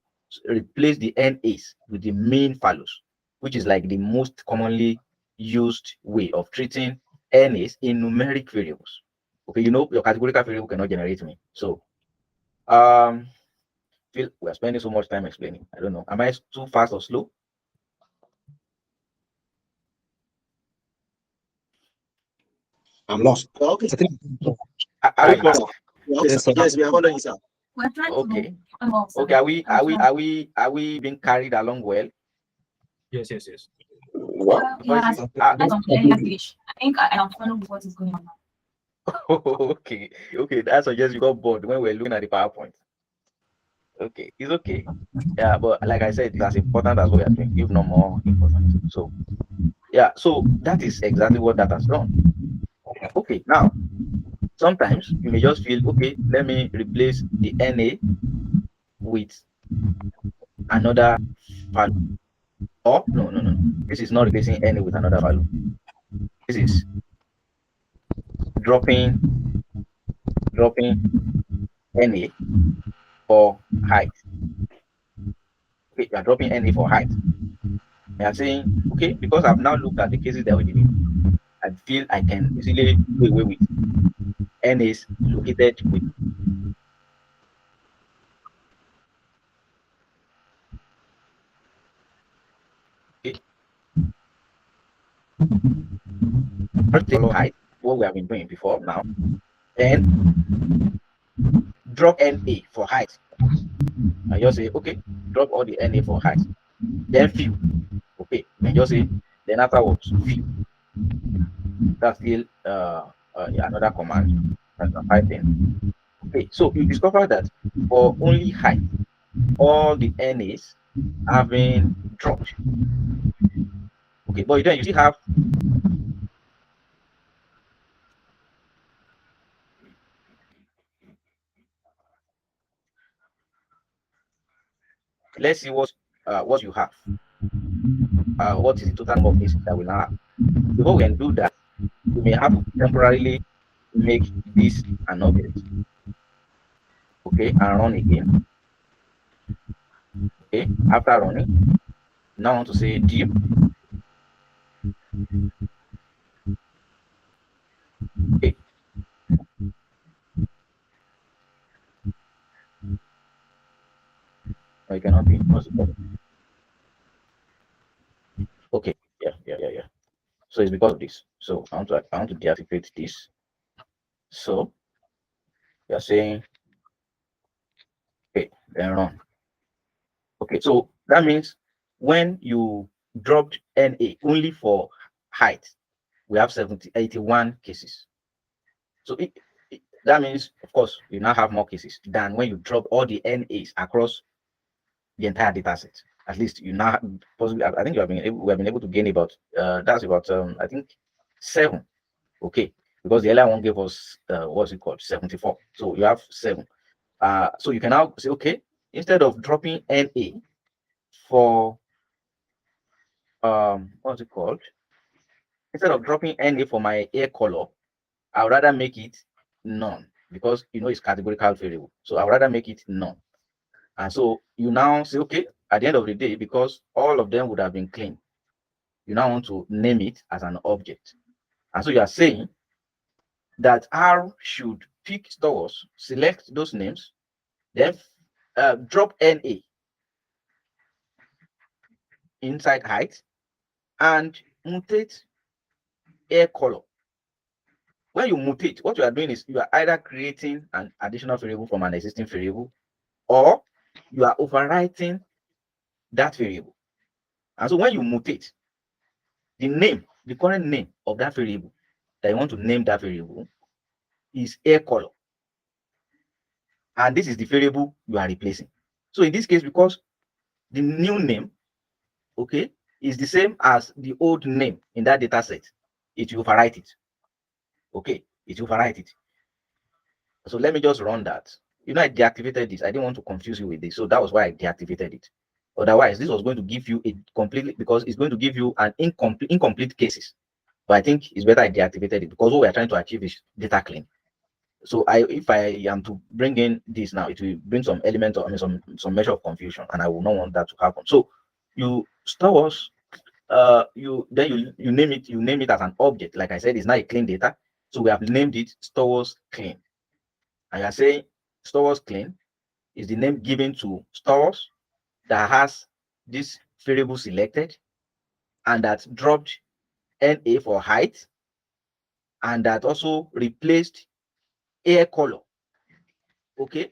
replace the NAs with the main values, which is like the most commonly used way of treating NAs in numeric variables. Okay, your categorical variable cannot generate mean. So Feel we're spending so much time explaining. I don't know. Am I too fast or slow? I'm lost. Okay. I think Are we Yes, yes, sir. yes, we are following, sir. We're trying okay? to come up. Okay. Are we being carried along well? Yes, yes, yes. Well, Yeah, Ah, I don't finish. I think I am following what is going on now. okay. Okay. That suggests you got bored when we were looking at the PowerPoint. Okay, it's okay. Yeah, but like I said, it's as important as what we are doing, if not more important. So yeah, so that is exactly what that has done. Okay, now sometimes you may just feel, okay, let me replace the NA with another value. Or no. This is not replacing NA with another value. This is dropping NA for height. Okay, you are dropping NA for height. You are saying, okay, because I've now looked at the cases that we did, I feel I can easily do away with NAs located with okay. First take height, what we have been doing before now, then drop NA for height. And just say, okay, drop all the NA for height. Then fill. Okay, then just say, then afterwards, fill. That's still yeah, another command. That's the Python. Okay, so you discover that for only height, all the NAs have been dropped. Okay, but then you still have let's see what you have. What is the total number of cases that we now have? Before we can do that, we may have to temporarily make this an object. Okay, and run again. Okay, after running, now I want to say div. Okay. No, it cannot be possible. Okay, yeah. So it's because of this. So I want to deactivate this. So you're saying okay, then run. Okay, so that means when you dropped NA only for height, we have 81 cases. So that means, of course, you now have more cases than when you drop all the NAs across the entire data set. At least you now possibly, I think we have been able to gain about that's about I think 7. Okay, because the earlier one gave us what's it called 74. So you have 7. So you can now say, okay, instead of dropping NA for what's it called? Instead of dropping NA for my air color, I would rather make it none because you know it's categorical variable. So I would rather make it none. And so you now say, okay, at the end of the day, because all of them would have been clean, you now want to name it as an object. And so you are saying that R should pick stores, select those names, then drop NA inside height and mutate air color. When you mutate, what you are doing is you are either creating an additional variable from an existing variable or you are overwriting that variable. And so when you mutate, the current name of that variable that you want to name that variable is air color. And this is the variable you are replacing. So in this case, because the new name, okay, is the same as the old name in that data set, it will overwrite it. Okay, it will overwrite it. So let me just run that. You know, I deactivated this. I didn't want to confuse you with this. So that was why I deactivated it. Otherwise, this was going to give you a completely, because it's going to give you an incomplete cases. But I think it's better I deactivated it because what we're trying to achieve is data clean. So if I am to bring in this now, it will bring some element of, I mean, some measure of confusion, and I will not want that to happen. So you stores, you name it as an object. Like I said, it's not a clean data. So we have named it stores clean. And you're saying stores clean, is the name given to stores that has this variable selected and that dropped NA for height and that also replaced air color. Okay,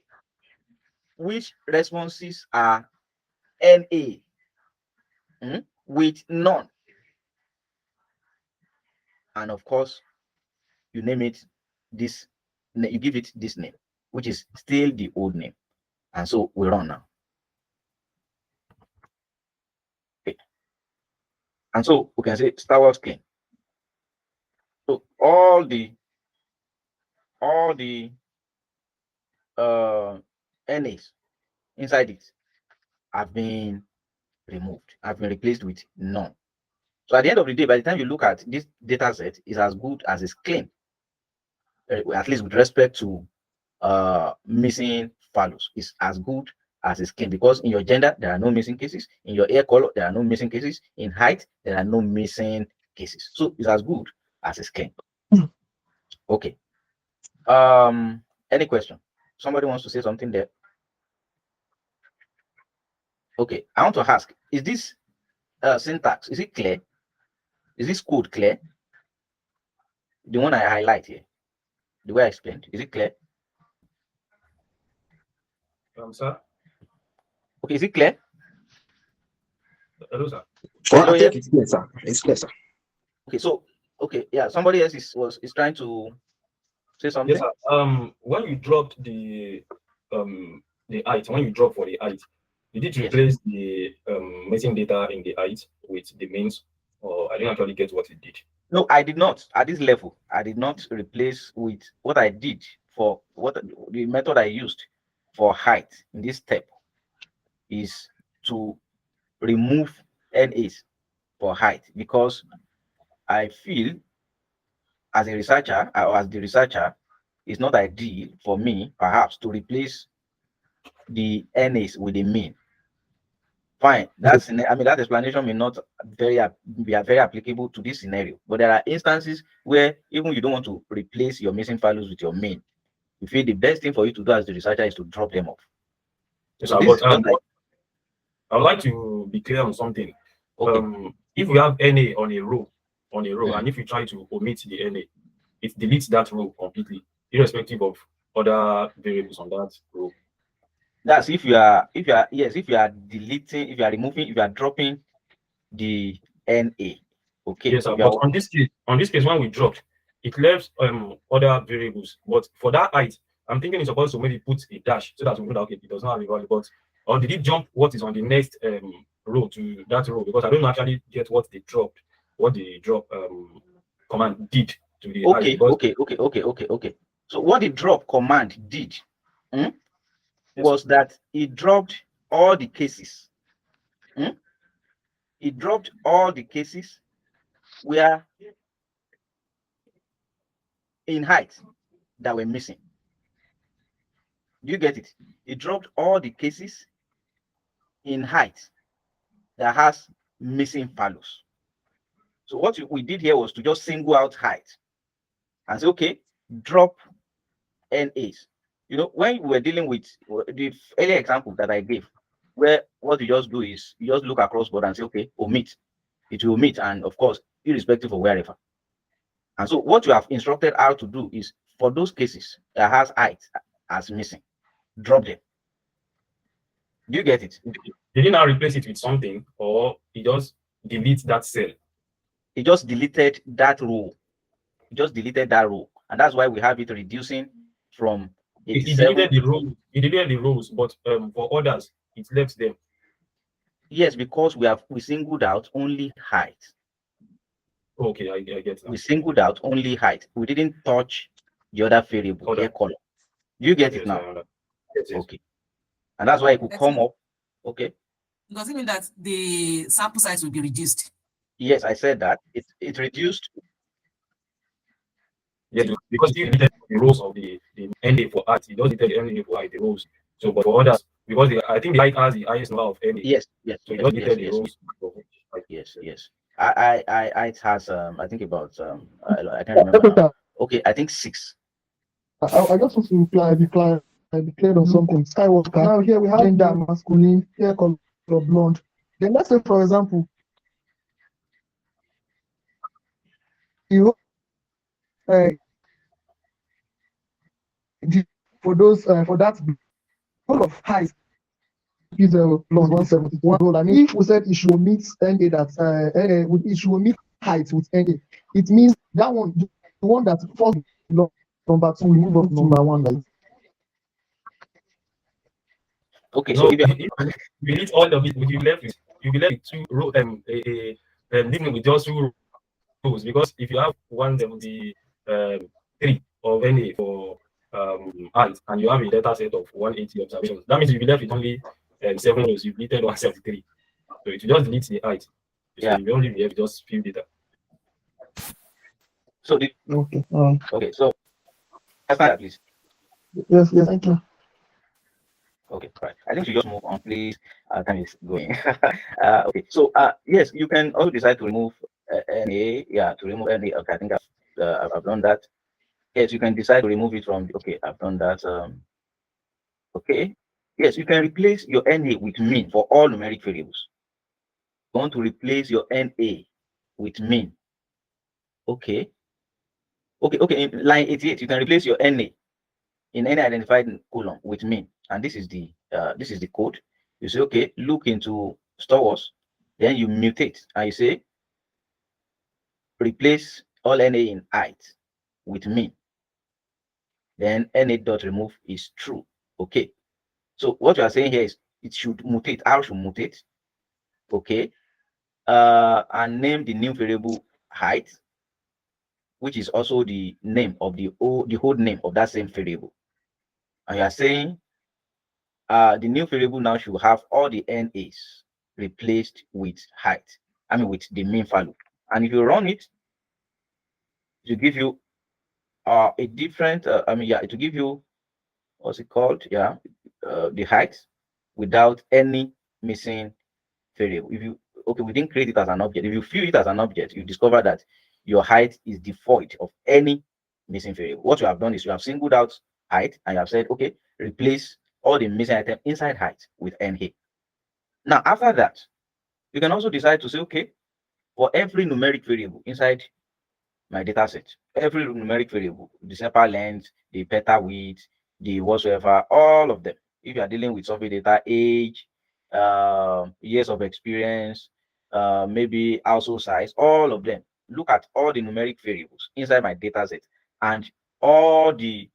which responses are NA with none? And of course, you name it this, you give it this name, which is still the old name. And so we run now. Okay. And so we can say Star Wars clean. So all the NAs inside it have been removed, have been replaced with none. So at the end of the day, by the time you look at this data set, is as good as it's clean, at least with respect to missing values. Is as good as it's clean, because in your gender there are no missing cases, in your hair color there are no missing cases, in height there are no missing cases. So it's as good as it's clean. Okay. Any question? Somebody wants to say something there? Okay, I want to ask, is this syntax, is it clear? Is this code clear? The one I highlight here, the way I explained, is it clear? Sir? Okay, is it clear? Hello, sir. Well, Hello, I think yes. it's clear, sir. It's clear, sir. Okay, so okay, yeah, somebody else is trying to say something. Yes, sir. When you dropped the height, when you drop for the height, did it replace the missing data in the height with the means, or I didn't actually get what it did? No, I did not. At this level, I did not replace with what I did for what the method I used for height in this step is to remove NAs for height, because I feel as a researcher or as the researcher, it's not ideal for me perhaps to replace the NAs with the mean. Fine, that's I mean that explanation may not be very applicable to this scenario, but there are instances where even you don't want to replace your missing values with your mean. You feel the best thing for you to do as the researcher is to drop them off. Yes, So sir, this but I would like to be clear on something. okay. If we have NA on a row, Mm. and if you try to omit the NA, it deletes that row completely, irrespective of other variables on that row. That's if you are yes, if you are deleting, if you are removing, if you are dropping the NA. Okay. Yes, sir. But on this case, when we dropped, it left other variables. But for that height, I'm thinking it's supposed to maybe put a dash so that we know that okay, it does not have a value. But or did it jump what is on the next row to that row? Because I don't actually get what they dropped, what the drop command did to the height. Okay. So what the drop command did was that it dropped all the cases. It dropped all the cases where in height that were missing. Do you get it? It dropped all the cases in height that has missing values. So what we did here was to just single out height and say, okay, drop NAs. You know, when we were dealing with the earlier example that I gave, where what you just do is you just look across board and say, okay, omit. It will omit, and of course, irrespective of wherever. And so what you have instructed how to do is for those cases that has height as missing, drop them. Do you get it? Did you now replace it with something, or it just delete that cell? It just deleted that row. It just deleted that row, and that's why we have it reducing from 87. It deleted the rows. It deleted the rows, but for others, it left them. Yes, because we singled out only height. Okay, I get that. We singled out only height. We didn't touch the other variable, hair color. Do you get it now? Yes. Okay. And that's why it could come up. Okay. Does it mean that the sample size will be reduced? Yes, I said that. It reduced. Yes, because you deleted the rows of the NA for height. You just deleted the NA for height, the rows. So, but for others, because I think the height has the highest number of NA. Yes. So you just deleted the rows. Yes. It has I think about I can't remember now. Okay, I think 6. I just want to imply the client. declared or something. Skywalker. Now here we have gender masculine, hair color blonde. Then let's say, for example, you for those for that goal of height is plus 171. I mean, if we said it should meet NA that it should meet height with NA, it means that one, the one that falls below number 2, we move up to number 1, right? Okay, No, so if you if you delete all of it, you'll be left with two row leaving with just two rows, because if you have 173 of NA for height, and you have a data set of 180 observations, that means you'll be left with only 7 rows. You've deleted 173. So if you just delete the height, so you only be able to just few data. so the, Okay. okay, so that's that, please. Yes, thank you. Okay, right. I think we just move on, please. Time is going. Okay, so yes, you can also decide to remove NA. Yeah, to remove NA. Okay, I think I've done that. Yes, you can decide to remove it from. Okay, I've done that. Okay. Yes, you can replace your NA with mean for all numeric variables. You want to replace your NA with mean. Okay. Okay. In line 88, you can replace your NA in any identified column with mean, and this is the code. You say, okay, look into stores, then you mutate and you say replace all NA in height with mean. Then NA dot remove is true. Okay. So what you are saying here is it should mutate. How should mutate? Okay. And name the new variable height, which is also the name of the whole name of that same variable. And you are saying the new variable now should have all the NAs replaced with height. I mean with the mean value. And if you run it, it will give you a different it will give you what's it called? The height without any missing variable. If you we didn't create it as an object. If you view it as an object, you discover that your height is devoid of any missing variable. What you have done is you have singled out height and you have said, okay, replace all the missing item inside height with NA. Now, after that, you can also decide to say, okay, for every numeric variable inside my data set, every numeric variable, the sepal length, the peta width, the whatsoever, all of them. If you are dealing with survey data, age, years of experience, maybe household size, all of them. Look at all the numeric variables inside my data set and all the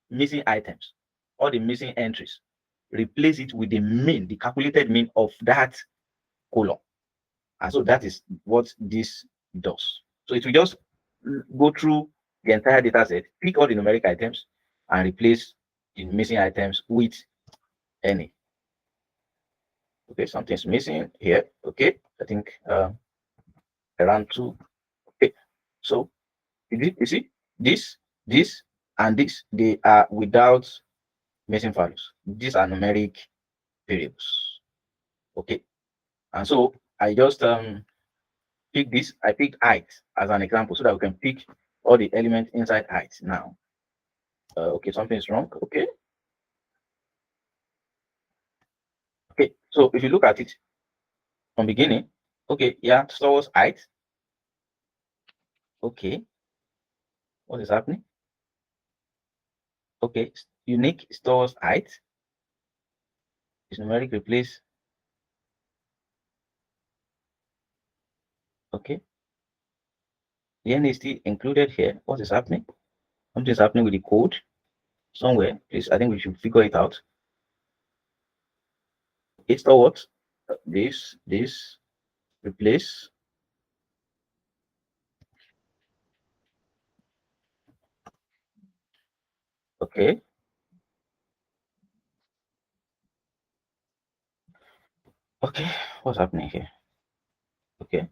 missing items, all the missing entries. Replace it with the mean, the calculated mean of that column. And so that is what this does. So it will just go through the entire data set, pick all the numeric items, and replace the missing items with any. Okay, something's missing here. Okay, I think around 2. Okay, so you see this, and this, they are without missing values. These are numeric variables. Okay, and so I just pick this. I picked height as an example so that we can pick all the elements inside height now. Okay, something is wrong. Okay. Okay, so if you look at it from beginning, okay, yeah, stores height. Okay, what is happening? Okay, unique stores height. Is numeric replace? Okay, the N is still included here. What is happening? Something is happening with the code somewhere. Please, I think we should figure it out. It's the what? This replace. Okay. Okay, what's happening here? Okay.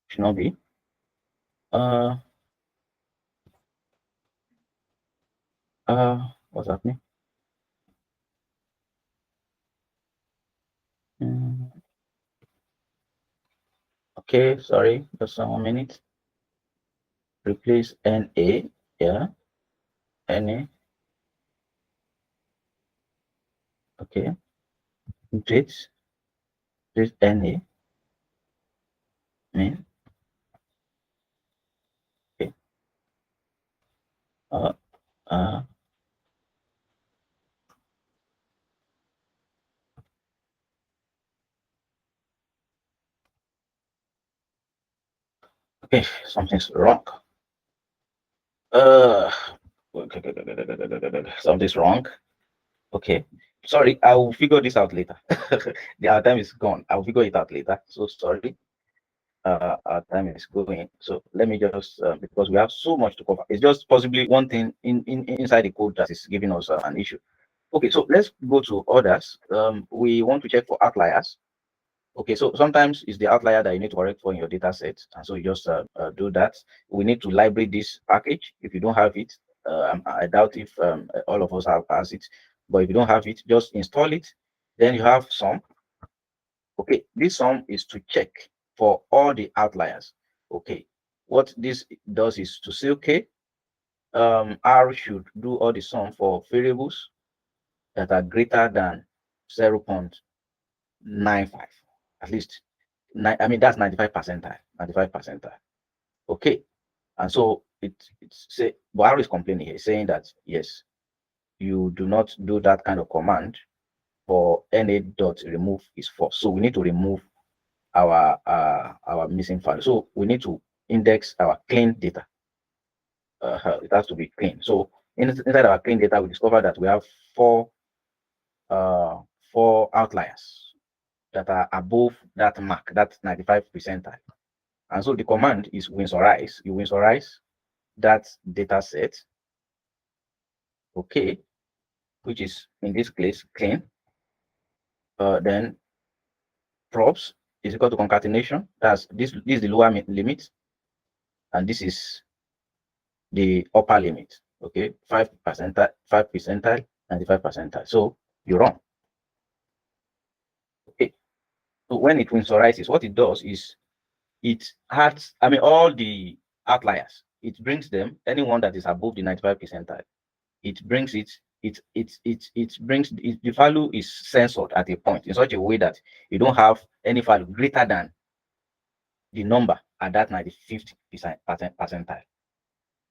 Should not be. What's happening? Okay, sorry, just 1 minute. replace NA, yeah, NA. Okay, mutate this NA. Mean. Okay. Uh, uh, okay, something's wrong. Something's wrong. Okay, sorry, I will figure this out later. Our time is gone. I'll figure it out later. So sorry. Our time is going. So let me just because we have so much to cover. It's just possibly one thing inside the code that is giving us an issue. Okay, so let's go to others. We want to check for outliers. Okay, so sometimes it's the outlier that you need to correct for in your data set, and so you just do that. We need to library this package. If you don't have it, I doubt if all of us have has it, but if you don't have it, just install it. Then you have some. Okay, this sum is to check for all the outliers. Okay, what this does is to say, okay, R should do all the sum for variables that are greater than 0.95, at least. I mean, that's 95 percentile, 95 percentile. Okay, and so it's say, but R is complaining here, saying that yes, you do not do that kind of command for NA dot remove is false. So we need to remove our missing value. So we need to index our clean data. It has to be clean. So inside our clean data, we discover that we have four outliers that are above that mark, that 95 percentile. And so the command is winsorize. You winsorize that data set, okay, which is in this case clean. Then props is equal to concatenation. That's this is the lower limit, and this is the upper limit. Okay, 5 percentile, 5 percentile, 95 percentile. So you run. Okay, so when it winsorizes, what it does is it adds, I mean, all the outliers, it brings them, anyone that is above the 95 percentile, it brings it, the value is censored at a point in such a way that you don't have any value greater than the number at that 95th percentile.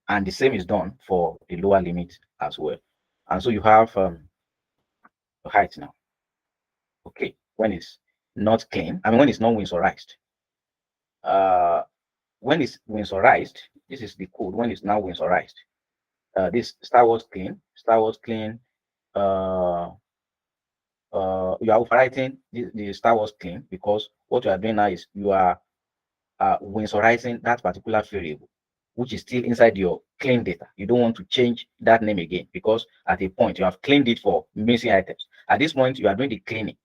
And the same is done for the lower limit as well. And so you have height now. Okay, when it's not clean, I mean, when it's not winsorized. When it's winsorized, this is the code. When it's now winsorized, this Star Wars clean, you are overwriting the Star Wars clean, because what you are doing now is you are winsorizing that particular variable, which is still inside your clean data. You don't want to change that name again, because at a point you have cleaned it for missing items. At this point, you are doing the cleaning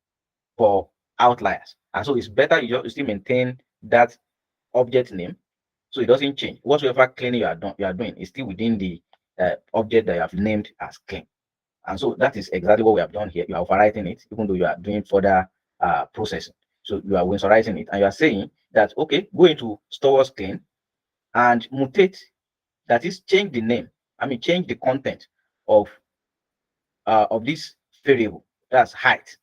for outliers, and so it's better you still maintain that object name, so it doesn't change. Whatever cleaning you are doing is still within the object that you have named as clean. And so that is exactly what we have done here. You are overwriting it, even though you are doing further processing. So you are winsorizing it, and you are saying that, okay, go into stores clean and mutate, that is, change the name. I mean, change the content of this variable. That's height.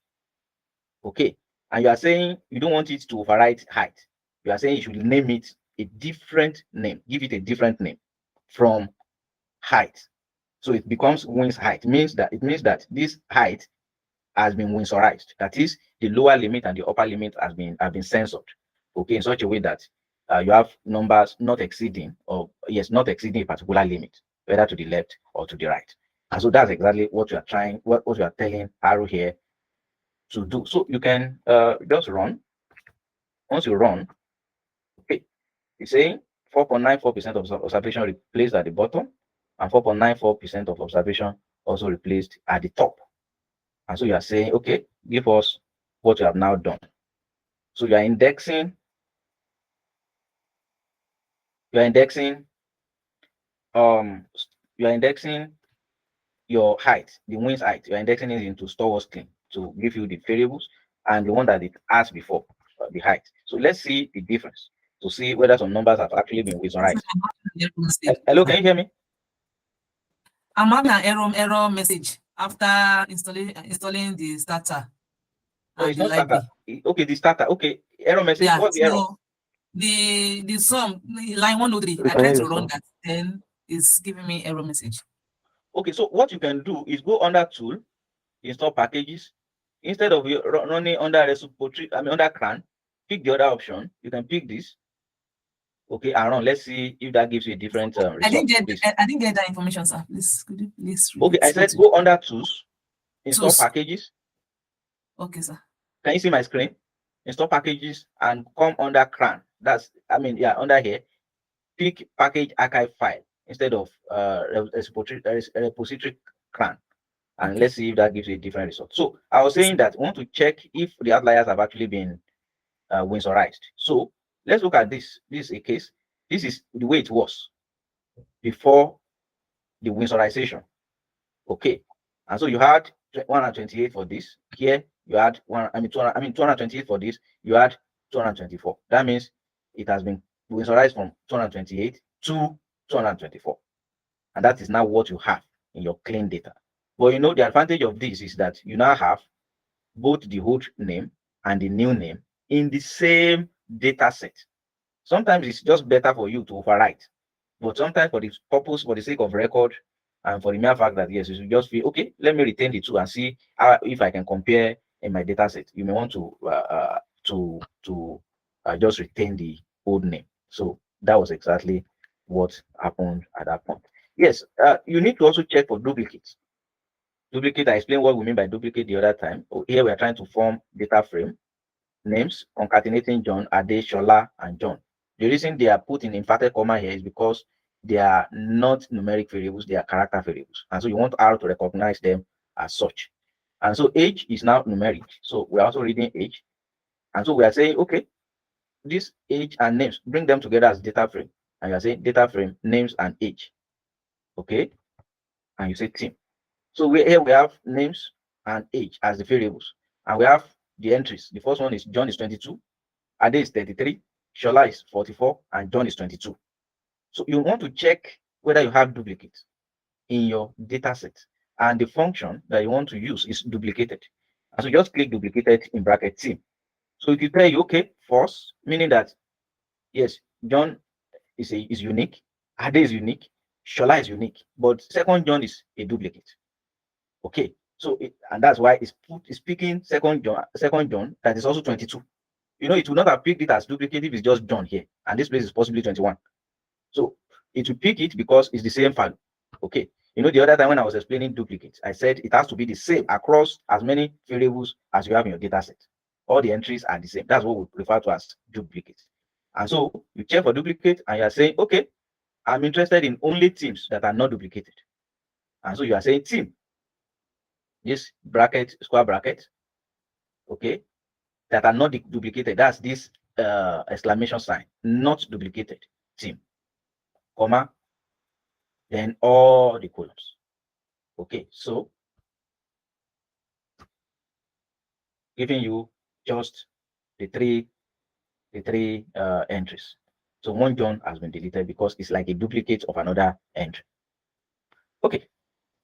Okay, and you are saying you don't want it to overwrite height. You are saying you should name it a different name, give it a different name from height. So it becomes wins height. It means that this height has been winsorized. That is, the lower limit and the upper limit have been censored. Okay, in such a way that you have numbers not exceeding not exceeding a particular limit, whether to the left or to the right. And so that's exactly what you are trying, what you are telling Arrow here to do. So you can just run. Once you run, okay, it's saying 4.94% of observation replaced at the bottom, and 4.94% of observation also replaced at the top. And so you are saying, okay, give us what you have now done. So you are indexing your height, the wins height. You're indexing it into stores clean to give you the variables, and the one that it asked before, the height. So let's see the difference. to see whether some numbers have actually been winsorized. Hello, can you hear me? I'm having an error message after installing the starter. No, it's not starter. Okay, the starter. Okay, error message. Yeah, What's the error? The sum line 103. I tried to run that, then it's giving me error message. Okay, so what you can do is go under tool, install packages. Instead of running under repository, under CRAN, pick the other option. You can pick this. Okay, and run. Let's see if that gives you a different result. I didn't get that information, sir. Please, could you please repeat? Okay, I said go under tools, install packages. Okay, sir. Can you see my screen? Install packages and come under CRAN. That's under here. Pick package archive file instead of repository CRAN. And Okay. let's see if that gives you a different result. So I was saying that we want to check if the outliers have actually been winsorized. So let's look at this. This is a case. This is the way it was before the winsorization. Okay. And so you had 128 for this. Here you had 228 for this. You had 224. That means it has been winsorized from 228 to 224. And that is now what you have in your clean data. But you know, the advantage of this is that you now have both the old name and the new name in the same data set. Sometimes it's just better for you to overwrite, but sometimes for the sake of record, and for the mere fact that yes, you should just feel okay, let me retain the two and see if I can compare in my data set. You may want to just retain the old name. So that was exactly what happened at that point. Yes, you need to also check for duplicates. Duplicate, I explained what we mean by duplicate the other time. Here we are trying to form data frame names, concatenating John, Ade, Shola, and John. The reason they are put in inverted comma here is because they are not numeric variables, they are character variables. And so you want R to recognize them as such. And so age is now numeric. So we're also reading age. And so we are saying, okay, this age and names, bring them together as data frame. And you're saying data frame, names, and age. Okay. And you say team. So here we have names and age as the variables. And we have the entries. The first one is John is 22, Ade is 33, Shola is 44, and John is 22. So you want to check whether you have duplicates in your data set. And the function that you want to use is duplicated. And so just click duplicated in bracket team. So it will tell you, okay, false, meaning that yes, John is unique, Ade is unique, Shola is unique, but second John is a duplicate. Okay, so and that's why it's picking second John that is also 22. You know, it will not have picked it as duplicate if it's just John here, and this place is possibly 21. So it will pick it because it's the same value. Okay, you know, the other time when I was explaining duplicates, I said it has to be the same across as many variables as you have in your data set. All the entries are the same. That's what we refer to as duplicates. And so you check for duplicate and you are saying, okay, I'm interested in only teams that are not duplicated. And so you are saying team, this bracket, square bracket, okay, that are not duplicated. That's this exclamation sign, not duplicated, team, comma, then all the columns. Okay, so giving you just the three entries. So one John has been deleted because it's like a duplicate of another entry. Okay,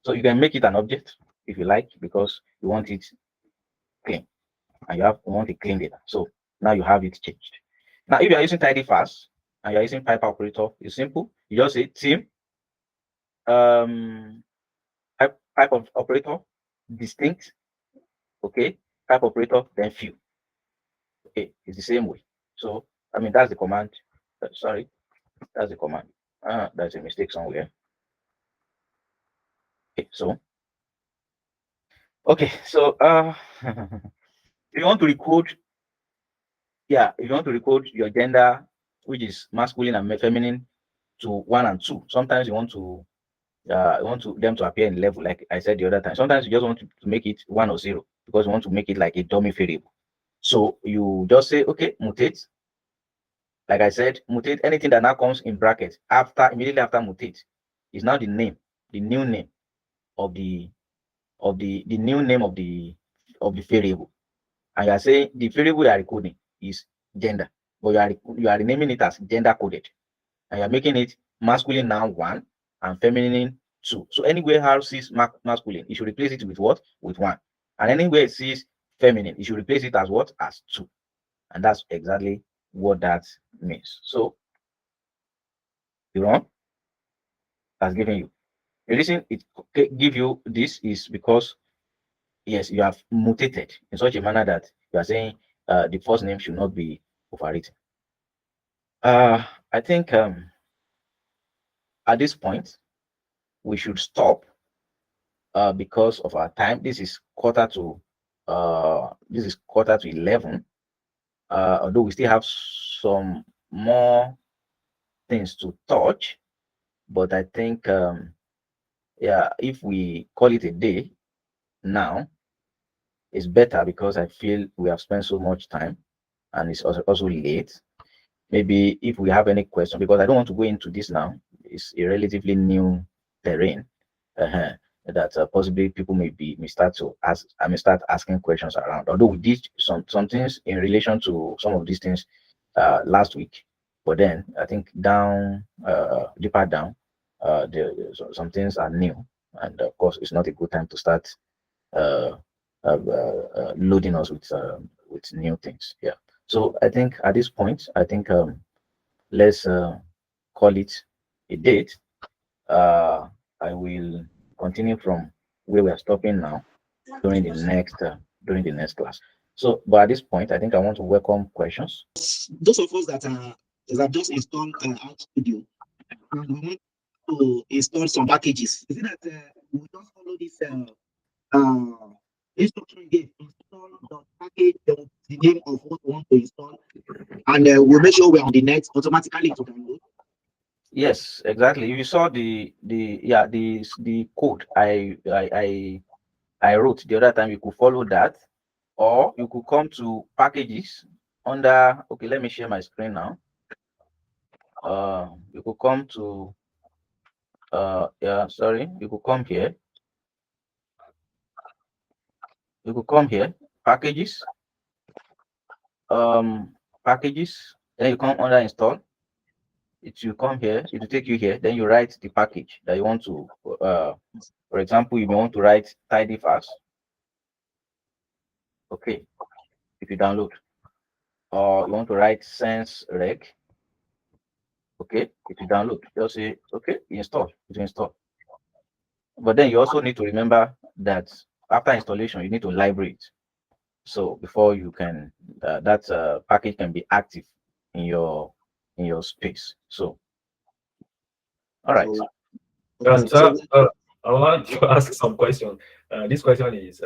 so you can make it an object if you like, because you want it clean and you want it clean data. So now you have it changed. Now, if you are using tidy fast and you are using pipe operator, it's simple. You just say team type of operator distinct, okay, type operator, then few. Okay, it's the same way. So I mean that's the command. Sorry, that's the command. There's a mistake somewhere. Okay, so if you want to record, if you want to record your gender, which is masculine and feminine, to 1 and 2, sometimes you want them to appear in level, like I said the other time. Sometimes you just want to make it 1 or 0 because you want to make it like a dummy variable. So you just say, okay, mutate. Like I said, mutate, anything that now comes in brackets immediately after mutate is now the new name of the new name of the variable. And you are saying the variable you are recording is gender. but you are renaming it as gender coded, and you're making it masculine noun 1 and feminine 2. So anywhere R sees masculine, it should replace it with what? With 1. And anywhere it sees feminine, it should replace it as what? As 2. And that's exactly what that means. So you run has given you. The reason it give you this is because yes, you have mutated in such a manner that you are saying the first name should not be overwritten. I think at this point we should stop because of our time. This is quarter to 11. Although we still have some more things to touch, but I think yeah, if we call it a day now, it's better because I feel we have spent so much time and it's also late. Maybe if we have any question, because I don't want to go into this now, it's a relatively new terrain. That possibly people may start to ask. I may start asking questions around. Although we did some things in relation to some of these things last week, but then I think deeper down, some things are new, and of course it's not a good time to start loading us with new things. Yeah. So I think at this point, I think let's call it a date. I will continue from where we are stopping now during the next class. So, but at this point, I think I want to welcome questions. Those of us that have just installed RStudio and we want to install some packages, is it that we just follow this instruction again, install the package, the name of what we want to install, and we'll make sure we're on the net automatically to download? Yes, exactly. If you saw the code I wrote the other time, you could follow that, or you could come to packages under. Okay, let me share my screen now. You could come to you could come here. You could come here, packages, packages, then you come under install. It will come here, it will take you here, then you write the package that you want to for example, you may want to write tidy fast. Okay, if you download, or you want to write sense reg. Okay, if you download, just say okay, install, it will install. But then you also need to remember that after installation, you need to library it. So before you can that package can be active in your space. So all right. So, I want to ask some question. This question is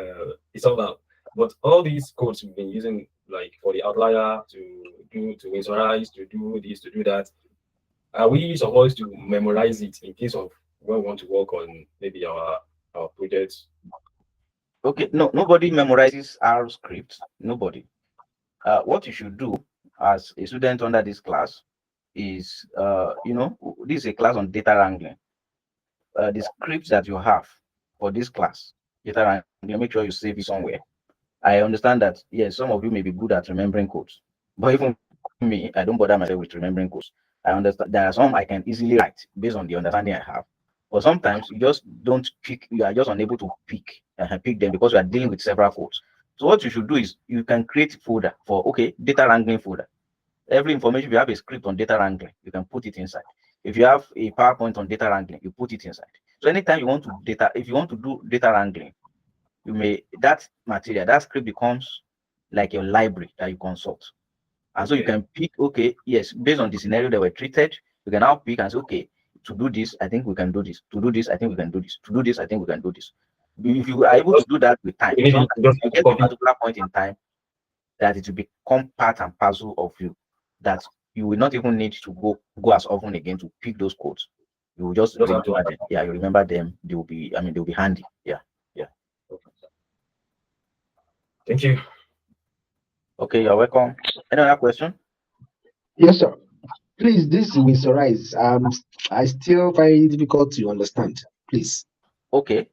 about, but all these codes we've been using, like for the outlier to visualize, to do this, to do that, are we supposed to memorize it in case of when we want to work on maybe our projects? Okay, no, nobody memorizes R scripts. Nobody. What you should do as a student under this class is, this is a class on data wrangling. The scripts that you have for this class, data wrangling, make sure you save it somewhere. I understand that, yes, some of you may be good at remembering codes, but even me, I don't bother myself with remembering codes. I understand there are some I can easily write based on the understanding I have, but sometimes you just don't pick, you are just unable to pick them because you are dealing with several codes. So what you should do is you can create a folder for, okay, data wrangling folder. Every information, if you have a script on data wrangling, you can put it inside. If you have a PowerPoint on data wrangling, you put it inside. So anytime you want to if you want to do data wrangling, you may, that material, that script becomes like your library that you consult. And so you can pick, okay, yes, based on the scenario that were treated, you can now pick and say, okay, to do this, I think we can do this. To do this, I think we can do this. To do this, I think we can do this. If you are able to do that with time, sometimes you get to a particular point in time that it will become part and parcel of you, that you will not even need to go as often again to pick those codes. You will just remember them. Yeah, you remember them. They will be, they'll be handy. Yeah. Thank you. Okay, you're welcome. Any other question? Yes, sir. Please, this will summarize. I still find it difficult to understand. Please. Okay.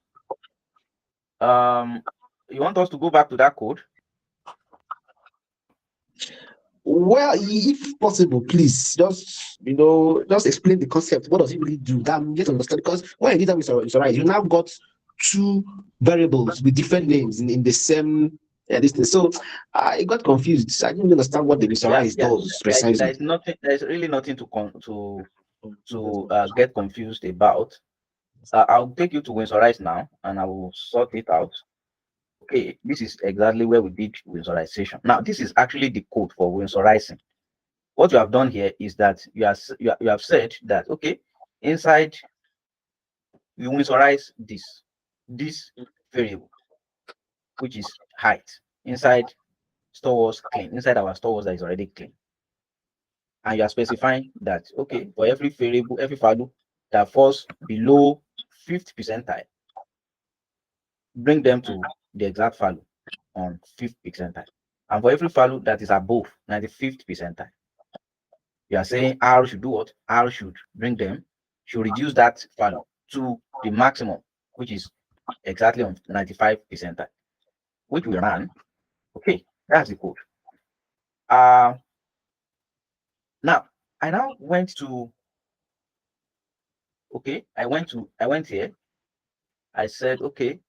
You want us to go back to that code? Well, if possible, please just just explain the concept. What does it really do? That we get to understand, because when I did that with Soraya, you now got two variables with different names in the same this thing. So I got confused. I didn't understand what the Soraya does precisely. There's nothing. There's really nothing to get confused about. I'll take you to Windsorize now, and I will sort it out. Okay, this is exactly where we did Windsorization. Now, this is actually the code for Windsorizing. What you have done here is that you have said that, okay, inside you Windsorize this variable, which is height, inside stores clean, inside our stores that is already clean. And you are specifying that, okay, for every variable, every value that falls below 50th percentile, bring them to the exact value on 5th percentile. And for every value that is above 95th percentile, you are saying R should do what? R should bring them, should reduce that value to the maximum, which is exactly on 95th percentile, which we ran. Okay, that's the code. Now I now went to, okay, I went here. I said, okay,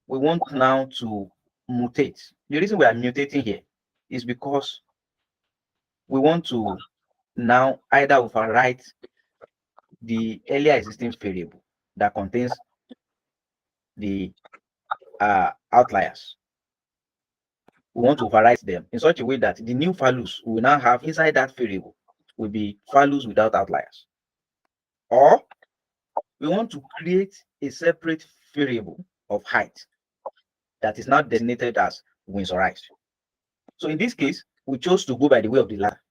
we want now to mutate. The reason we are mutating here is because we want to now either overwrite the earlier existing variable that contains the outliers. We want to overwrite them in such a way that the new values we will now have inside that variable will be values without outliers. Or we want to create a separate variable of height that is now designated as Windsorized. So in this case, we chose to go by the way of the ladder.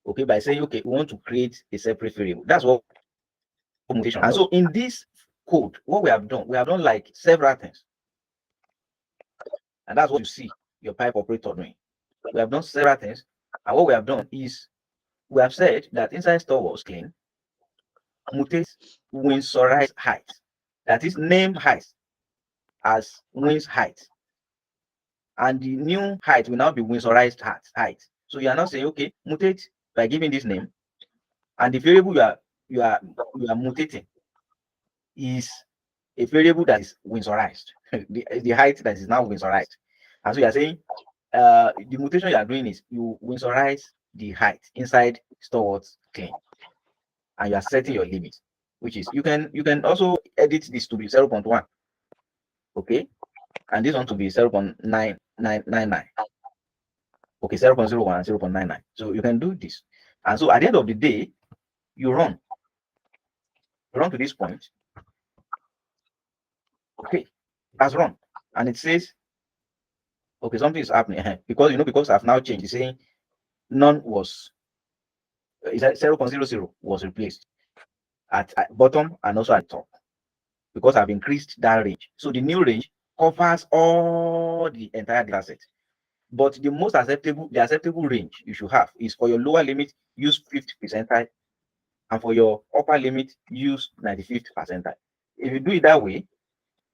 Okay, by saying, okay, we want to create a separate variable. That's what mutation. And so in this code, what we have done like several things. And that's what you see your pipe operator doing. We have done several things. And what we have done is we have said that inside store was clean, mutate Windsorized height. That is, name height as Wins height. And the new height will now be Windsorized height. So you are now saying, okay, mutate by giving this name, and the variable you are mutating is a variable that is Windsorized, the height that is now Windsorized. And so you are saying the mutation you are doing is you Windsorize the height inside storewords clean, and you are setting your limit, which is you can also edit this to be 0.1. Okay, and this one to be 0.9999. Okay, 0.01 and 0.99. So you can do this. And so at the end of the day, you run to this point. Okay, that's run. And it says, okay, something is happening because I've now changed. It's saying none was, is that 0.00 was replaced at bottom and also at top, because I've increased that range. So the new range covers all the entire data set. But the most acceptable range you should have is for your lower limit, use 50th percentile, and for your upper limit, use 95th percentile. If you do it that way,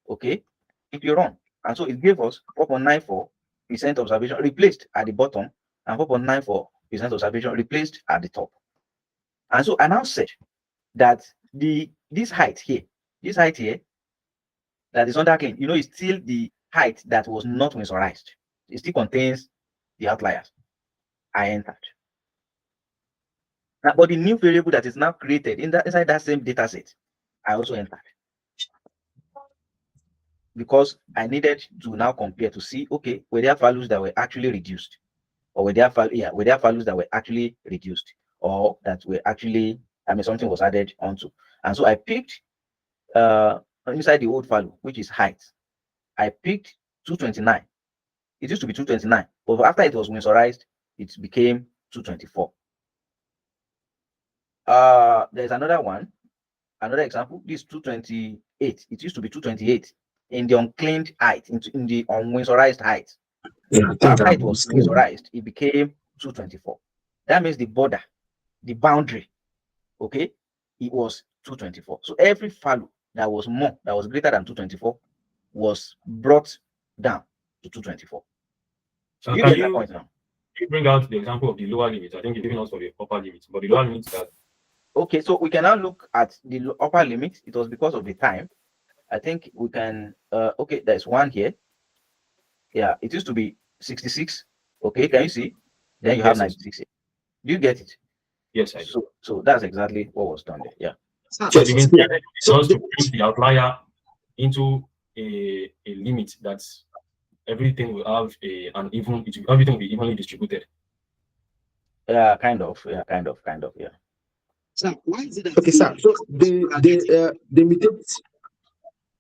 okay, it will run. And so it gave us 4.94% observation replaced at the bottom and 4.94% observation replaced at the top. And so I now said that this height here that is under clean, is still the height that was not Windsorized. It still contains the outliers. I entered. Now, but the new variable that is now created inside that same data set, I also entered. Because I needed to now compare to see, okay, were there values that were actually reduced? Or were there values that were actually reduced? Or that were actually, something was added onto. And so I picked inside the old value, which is height, I picked 229. It used to be 229, but after it was Windsorized, it became 224. There's another example. This 228. It used to be 228 in the unclaimed height, in the unwindsorized height. After it was Windsorized, it became 224. That means the border, the boundary, okay, it was 224. So every value that was greater than 224 was brought down to 224. So you get that point now? You bring out the example of the lower limit. I think you're giving us for the upper limit, but the lower limit that. Okay, so we can now look at the upper limit. It was because of the time. I think we can. Okay, there's one here. Yeah, it used to be 66. Okay, can you see? Then you have Yes, 96. Do you get it? yes, I do. So that's exactly what was done there. Yeah. Sir, So the intent is so just to put the outlier into a limit that everything will have everything will be evenly distributed. Yeah, kind of. Yeah, kind of. Yeah. sir, why is it that okay, sir? So the mutate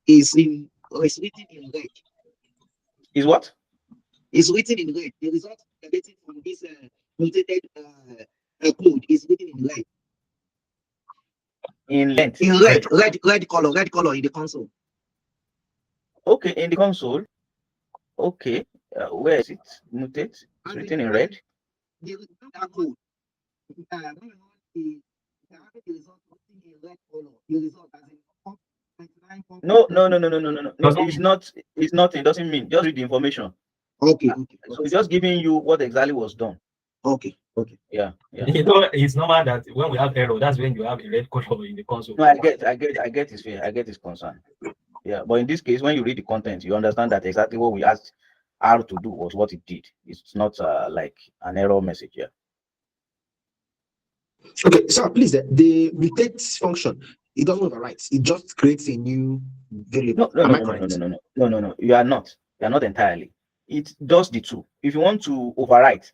is written in red. Is what? Is written in red. The result getting from this mutated code is written in red. In length. In red color in the console. Okay, in the console. Okay, where is it? Mutate. It's written in red. The code. The result written in red color. The result as in No. It's not. It's nothing. It doesn't mean. Just read the information. Okay. So it's just giving you what exactly was done. Okay. Yeah. You know, it's normal that when we have error, that's when you have a red color in the console. No, I get his fear. I get his concern. Yeah, but in this case, when you read the content, you understand that exactly what we asked R to do was what it did. It's not like an error message. Yeah. Okay, so please, the mutate function, it doesn't overwrite. It just creates a new variable. No. You are not. You are not entirely. It does the two. If you want to overwrite,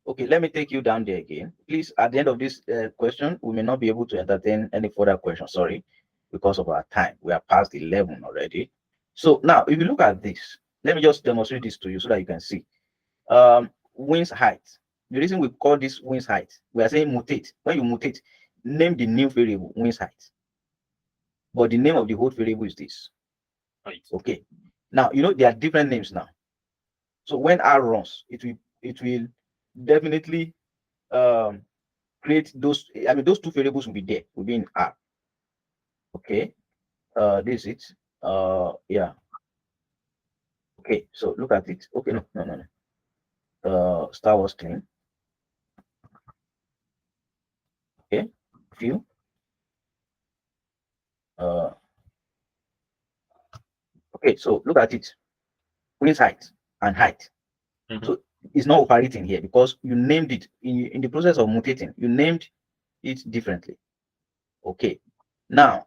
okay, let me take you down there again. Please, at the end of this question, we may not be able to entertain any further questions. Sorry, because of our time. We are past 11 already. So now, if you look at this, let me just demonstrate this to you so that you can see. Wings height. The reason we call this wings height, we are saying mutate. When you mutate, name the new variable wings height. But the name of the old variable is this. Right. Okay. Now you know there are different names now. So when R runs, it will definitely create those. I mean, those two variables will be there, will be in R. Okay. This is it. Yeah. Okay. So look at it. Okay. No. Star Wars clean. Okay. View. Okay. So look at it. Wings height and height. So it's not operating here because you named it in the process of mutating. You named it differently. Okay. Now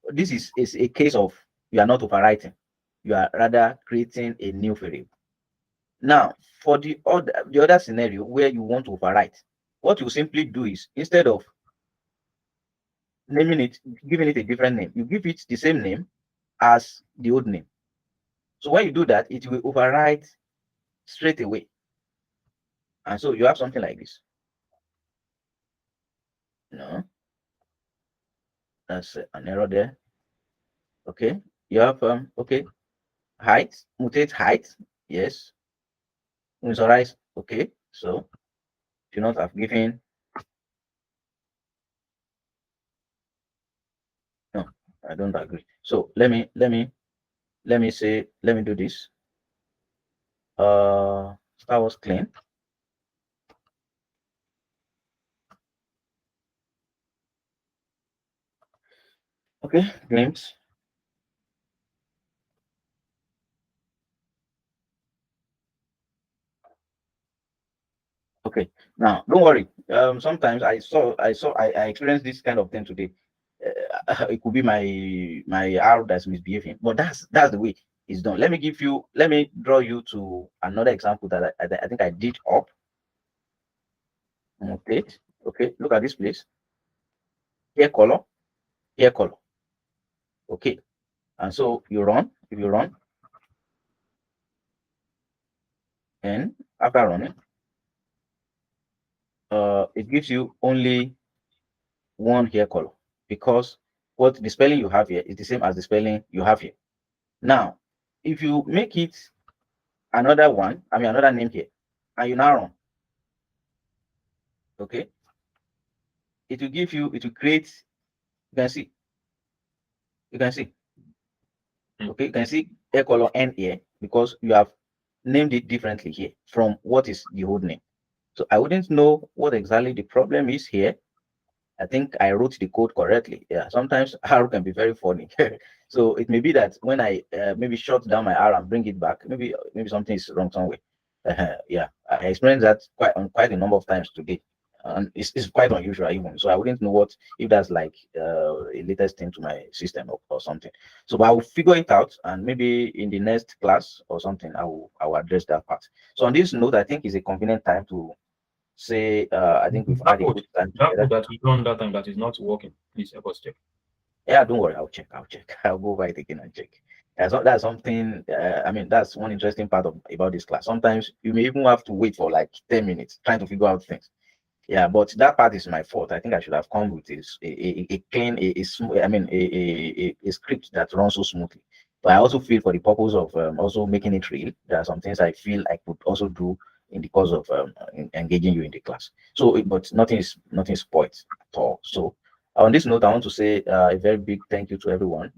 this is a case of you are not overwriting. You are rather creating a new variable. Now, for the other scenario where you want to overwrite, what you simply do is instead of naming it, giving it a different name, you give it the same name as the old name. So when you do that, it will overwrite straight away. And so you have something like this. No, that's an error there. Okay, you have okay, height, mutate height, yes. Initialize, okay. So do not have given. No, I don't agree. So let me do this. Star Wars clean. Okay, claims. Okay, now don't worry. Sometimes I experienced this kind of thing today. It could be my R that's misbehaving, but that's the way it's done. Let me draw you to another example that I think I did up. Mutate. Okay, look at this place. Here color, here color. Okay, and so you run. If you run, and after running, it gives you only one hair color because what the spelling you have here is the same as the spelling you have here. Now, if you make it another one, another name here, and you now run, okay, it will create, you can see, okay, you can see hair color N here because you have named it differently here from what is the old name. So I wouldn't know what exactly the problem is here. I think I wrote the code correctly. Yeah, sometimes R can be very funny. So it may be that when I maybe shut down my R and bring it back, maybe something is wrong somewhere. Yeah, I experienced that quite a number of times today, and it's quite unusual even. So I wouldn't know what if that's like a latest thing to my system or something. So but I will figure it out, and maybe in the next class or something, I will address that part. So on this note, I think it's a convenient time to say I think we've had a good time that together. code that we done that time that is not working, please help us check. Yeah, don't worry. I'll check. I'll go over it again and check. That's something. I mean, that's one interesting part about this class. Sometimes you may even have to wait for like 10 minutes trying to figure out things. Yeah, but that part is my fault. I think I should have come with a clean, I mean, a script that runs so smoothly. But I also feel for the purpose of also making it real, there are some things I feel I could also do in the course of engaging you in the class. So, but nothing is spoiled at all. So, on this note, I want to say a very big thank you to everyone.